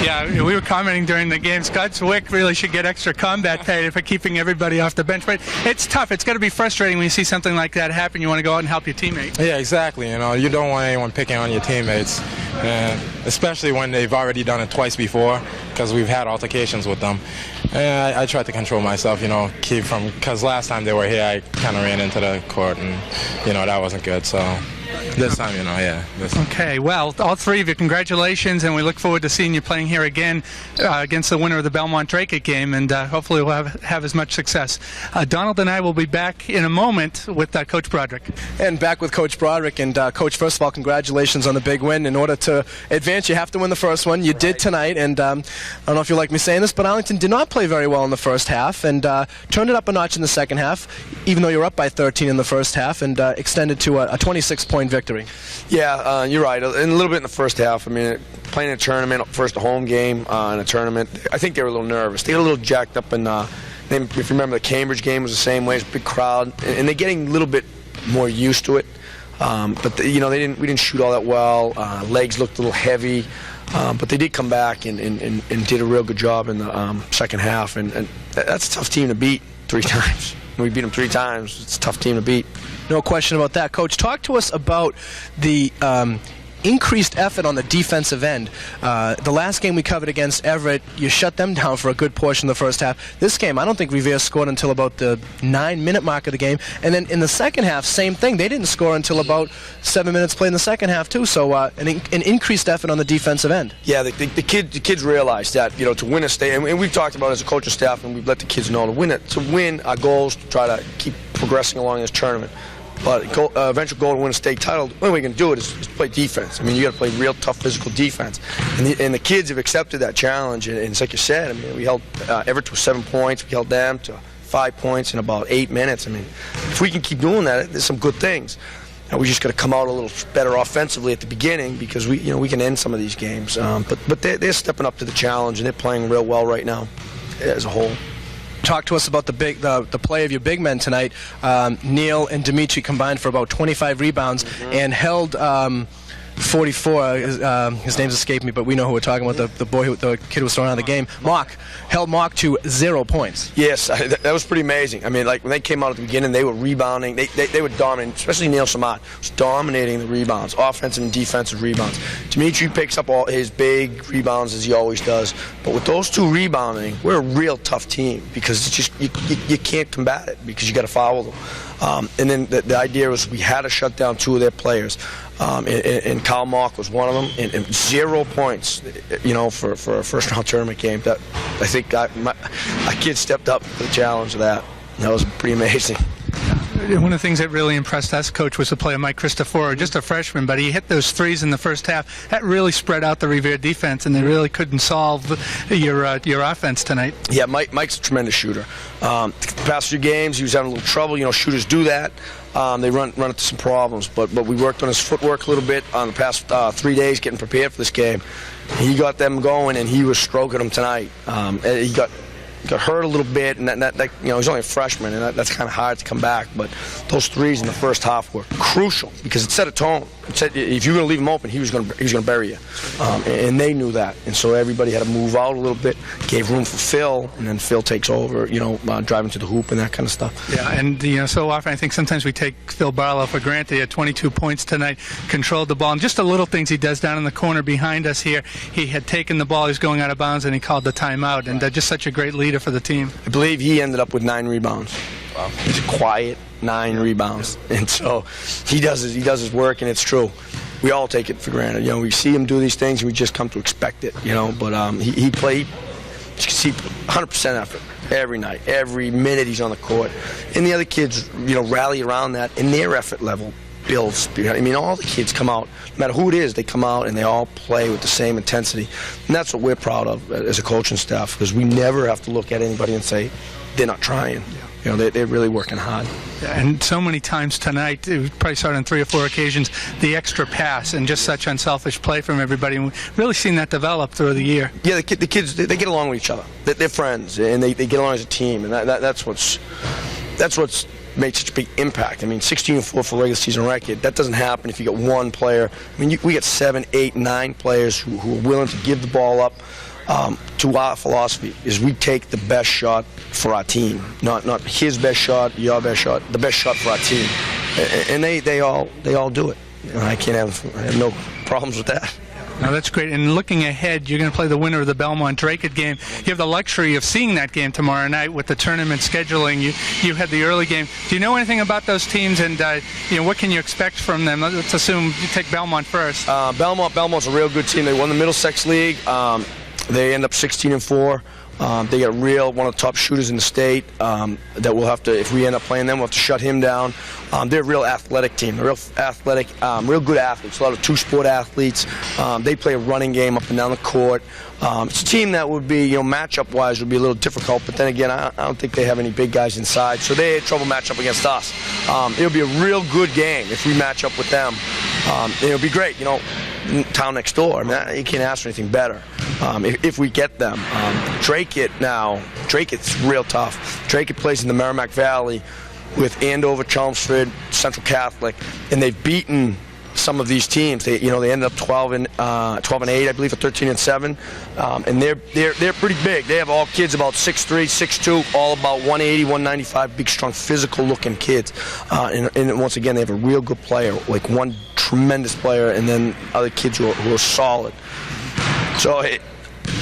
Yeah, we were commenting during the game. Scott Zwick really should get extra combat pay for keeping everybody off the bench. But it's tough. It's got to be frustrating when you see something like that happen. You want to go out and help your teammate. Yeah, exactly. You don't want anyone picking on your teammates, especially when they've already done it twice before, because we've had altercations with them. And I tried to control myself, because last time they were here, I kind of ran into the court, and that wasn't good. So this time, yeah. Okay, well, all three of you, congratulations, and we look forward to seeing you playing here again against the winner of the Belmont-Drake game, and hopefully we'll have as much success. Donald and I will be back in a moment with Coach Broderick. And back with Coach Broderick, and Coach, first of all, congratulations on the big win. In order to advance, you have to win the first one. You did tonight, and I don't know if you like me saying this, but Arlington did not play very well in the first half, and turned it up a notch in the second half, even though you were up by 13 in the first half, and extended to a 26-point victory. Yeah, you're right. And a little bit in the first half. I mean, playing a tournament, first a home game in a tournament, I think they were a little nervous. They got a little jacked up, and if you remember, the Cambridge game was the same way. It's a big crowd, and they're getting a little bit more used to it. But we didn't shoot all that well. Legs looked a little heavy, but they did come back and did a real good job in the second half. And that's a tough team to beat 3 times. We beat them 3 times. It's a tough team to beat. No question about that. Coach, talk to us about the increased effort on the defensive end. The last game we covered against Everett, you shut them down for a good portion of the first half. This game, I don't think Revere scored until about the 9-minute mark of the game. And then in the second half, same thing. They didn't score until about 7 minutes played in the second half, too. So an increased effort on the defensive end. Yeah, the kids realize that, to win a state, and we've talked about it as a coaching staff, and we've let the kids know to win our goals, to try to keep progressing along this tournament. But eventual goal to win a state title, the only way we can do it is play defense. I mean, you got to play real tough physical defense. And the kids have accepted that challenge. And it's like you said, I mean, we held Everett to 7 points. We held them to 5 points in about 8 minutes. I mean, if we can keep doing that, there's some good things. Now we just got to come out a little better offensively at the beginning because we can end some of these games. But they're stepping up to the challenge and they're playing real well right now, as a whole. Talk to us about the play of your big men tonight. Neil and Dimitri combined for about 25 rebounds and held 44. His name's escaped me, but we know who we're talking about. The kid who was throwing out of the game. Held Mock to 0 points. Yes, that was pretty amazing. I mean, like when they came out at the beginning, they were rebounding. They were dominating, especially Neil Samad was dominating the rebounds, offensive and defensive rebounds. Dimitri picks up all his big rebounds as he always does. But with those two rebounding, we're a real tough team because it's just you can't combat it because you got to foul them. And then the idea was we had to shut down 2 of their players. And Kyle Mock was one of them, and 0 points, for a first-round tournament game. That I think my kid stepped up to the challenge of that. That was pretty amazing. One of the things that really impressed us, Coach, was the play of Mike Cristoforo, just a freshman, but he hit those threes in the first half. That really spread out the Revere defense, and they really couldn't solve your offense tonight. Yeah, Mike's a tremendous shooter. The past few games, he was having a little trouble. Shooters do that. They run into some problems, but we worked on his footwork a little bit on the past 3 days getting prepared for this game. He got them going, and he was stroking them tonight. He got hurt a little bit, and that he's only a freshman, and that's kind of hard to come back. But those threes in the first half were crucial because it set a tone. It said if you were going to leave him open, he was going to bury you, and they knew that. And so everybody had to move out a little bit, gave room for Phil, and then Phil takes over, driving to the hoop and that kind of stuff. Yeah, and so often I think sometimes we take Phil Barlow for granted. He had 22 points tonight, controlled the ball, and just the little things he does down in the corner behind us here. He had taken the ball, he was going out of bounds, and he called the timeout, and just such a great leader for the team. I believe he ended up with 9 rebounds. Wow. He's a quiet 9 rebounds, and so he does his work, and it's true. We all take it for granted. We see him do these things, and we just come to expect it. But he played. You can see 100% effort every night, every minute he's on the court, and the other kids, rally around that, and their effort level builds. I mean, all the kids come out, no matter who it is, they come out and they all play with the same intensity. And that's what we're proud of as a coaching staff, because we never have to look at anybody and say, they're not trying. They're really working hard. And so many times tonight, we probably saw it on 3 or 4 occasions, the extra pass and just such unselfish play from everybody. And we've really seen that develop through the year. Yeah, the kids, they get along with each other. They're friends, and they get along as a team, and that's what's made such a big impact. I mean, 16-4 for regular season record. That doesn't happen if you get one player. I mean, we get 7, 8, 9 players who are willing to give the ball up. To our philosophy is we take the best shot for our team, not his best shot, your best shot, the best shot for our team, and they all do it. I have no problems with that. Now that's great. And looking ahead, you're going to play the winner of the Belmont-Drake game. You have the luxury of seeing that game tomorrow night with the tournament scheduling. You had the early game. Do you know anything about those teams, and what can you expect from them? Let's assume you take Belmont first. Belmont's a real good team. They won the Middlesex League. They end up 16-4. They got one of the top shooters in the state that we'll have to, if we end up playing them, we'll have to shut him down. They're a real athletic team. They're real athletic, real good athletes, a lot of 2-sport athletes. They play a running game up and down the court. It's a team that would be, matchup-wise would be a little difficult, but then again, I don't think they have any big guys inside, so they had trouble match up against us. It'll be a real good game if we match up with them. It'll be great, town next door. I mean, you can't ask for anything better. If we get them. Drake's real tough. Drake plays in the Merrimack Valley with Andover, Chelmsford, Central Catholic, and they've beaten some of these teams. They ended up 12-8, I believe, or 13-7, and they're pretty big. They have all kids about 6'3", 6'2", all about 180, 195, big, strong, physical-looking kids. And once again, they have a real good player, like one tremendous player, and then other kids who are solid. So I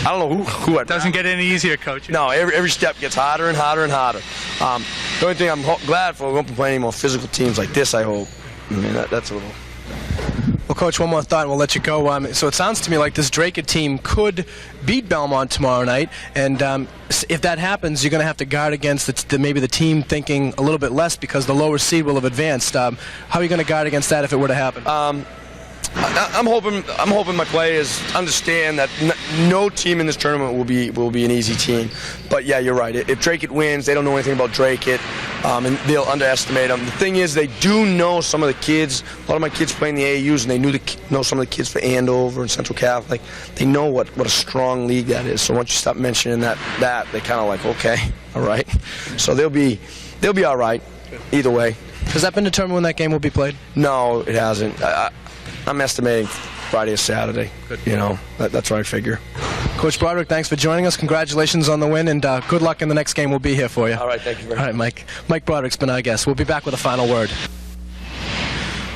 don't know who it doesn't get any easier, Coach. No, every step gets harder and harder and harder. The only thing I'm glad for, we won't be playing any more physical teams like this, I hope. I mean, that's a little. Well, Coach, one more thought and we'll let you go. So it sounds to me like this Drake team could beat Belmont tomorrow night, and if that happens, you're going to have to guard against maybe the team thinking a little bit less because the lower seed will have advanced. How are you going to guard against that if it were to happen? I'm hoping my players understand that no team in this tournament will be an easy team. But yeah, you're right. If Drake wins, they don't know anything about Drake. and they'll underestimate them. The thing is, they do know some of the kids. A lot of my kids play in the AAUs, and they know some of the kids for Andover and Central Catholic. They know what a strong league that is. So once you stop mentioning that they kind of like, okay, all right. So they'll be all right either way. Has that been determined when that game will be played? No, it hasn't. I'm estimating Friday or Saturday. You know, that's what I figure. Coach Broderick, thanks for joining us. Congratulations on the win, and good luck in the next game. We'll be here for you. All right, thank you very much. All right, Mike. Mike Broderick's been our guest. We'll be back with a final word.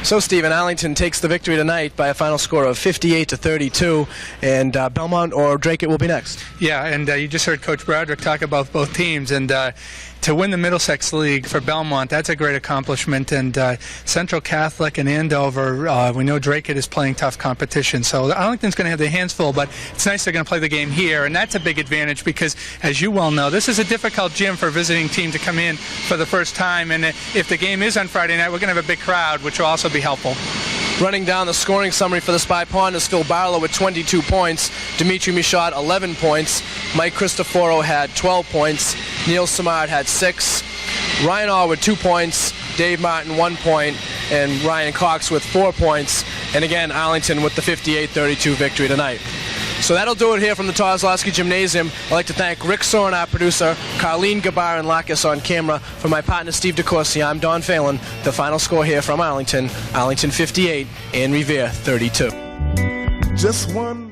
So, Stephen, Arlington takes the victory tonight by a final score of 58-32, and Belmont or Drake will be next. Yeah, and you just heard Coach Broderick talk about both teams, and to win the Middlesex League for Belmont, that's a great accomplishment. And Central Catholic and Andover, we know Drake is playing tough competition, so Arlington's going to have their hands full, but it's nice they're going to play the game here, and that's a big advantage because, as you well know, this is a difficult gym for a visiting team to come in for the first time, and if the game is on Friday night, we're going to have a big crowd, which will also be helpful. Running down the scoring summary for the Spy Pond is Phil Barlow with 22 points, Dimitri Michaud 11 points, Mike Cristoforo had 12 points, Neil Samard had 6, Ryan Orr with 2 points, Dave Martin 1 point, and Ryan Cox with 4 points, and again Arlington with the 58-32 victory tonight. So that'll do it here from the Tozlowski Gymnasium. I'd like to thank Rick Soren, our producer, Carlene Gabar and Lacus on camera. For my partner Steve DeCourcy, I'm Don Phelan. The final score here from Arlington 58 and Revere 32. Just one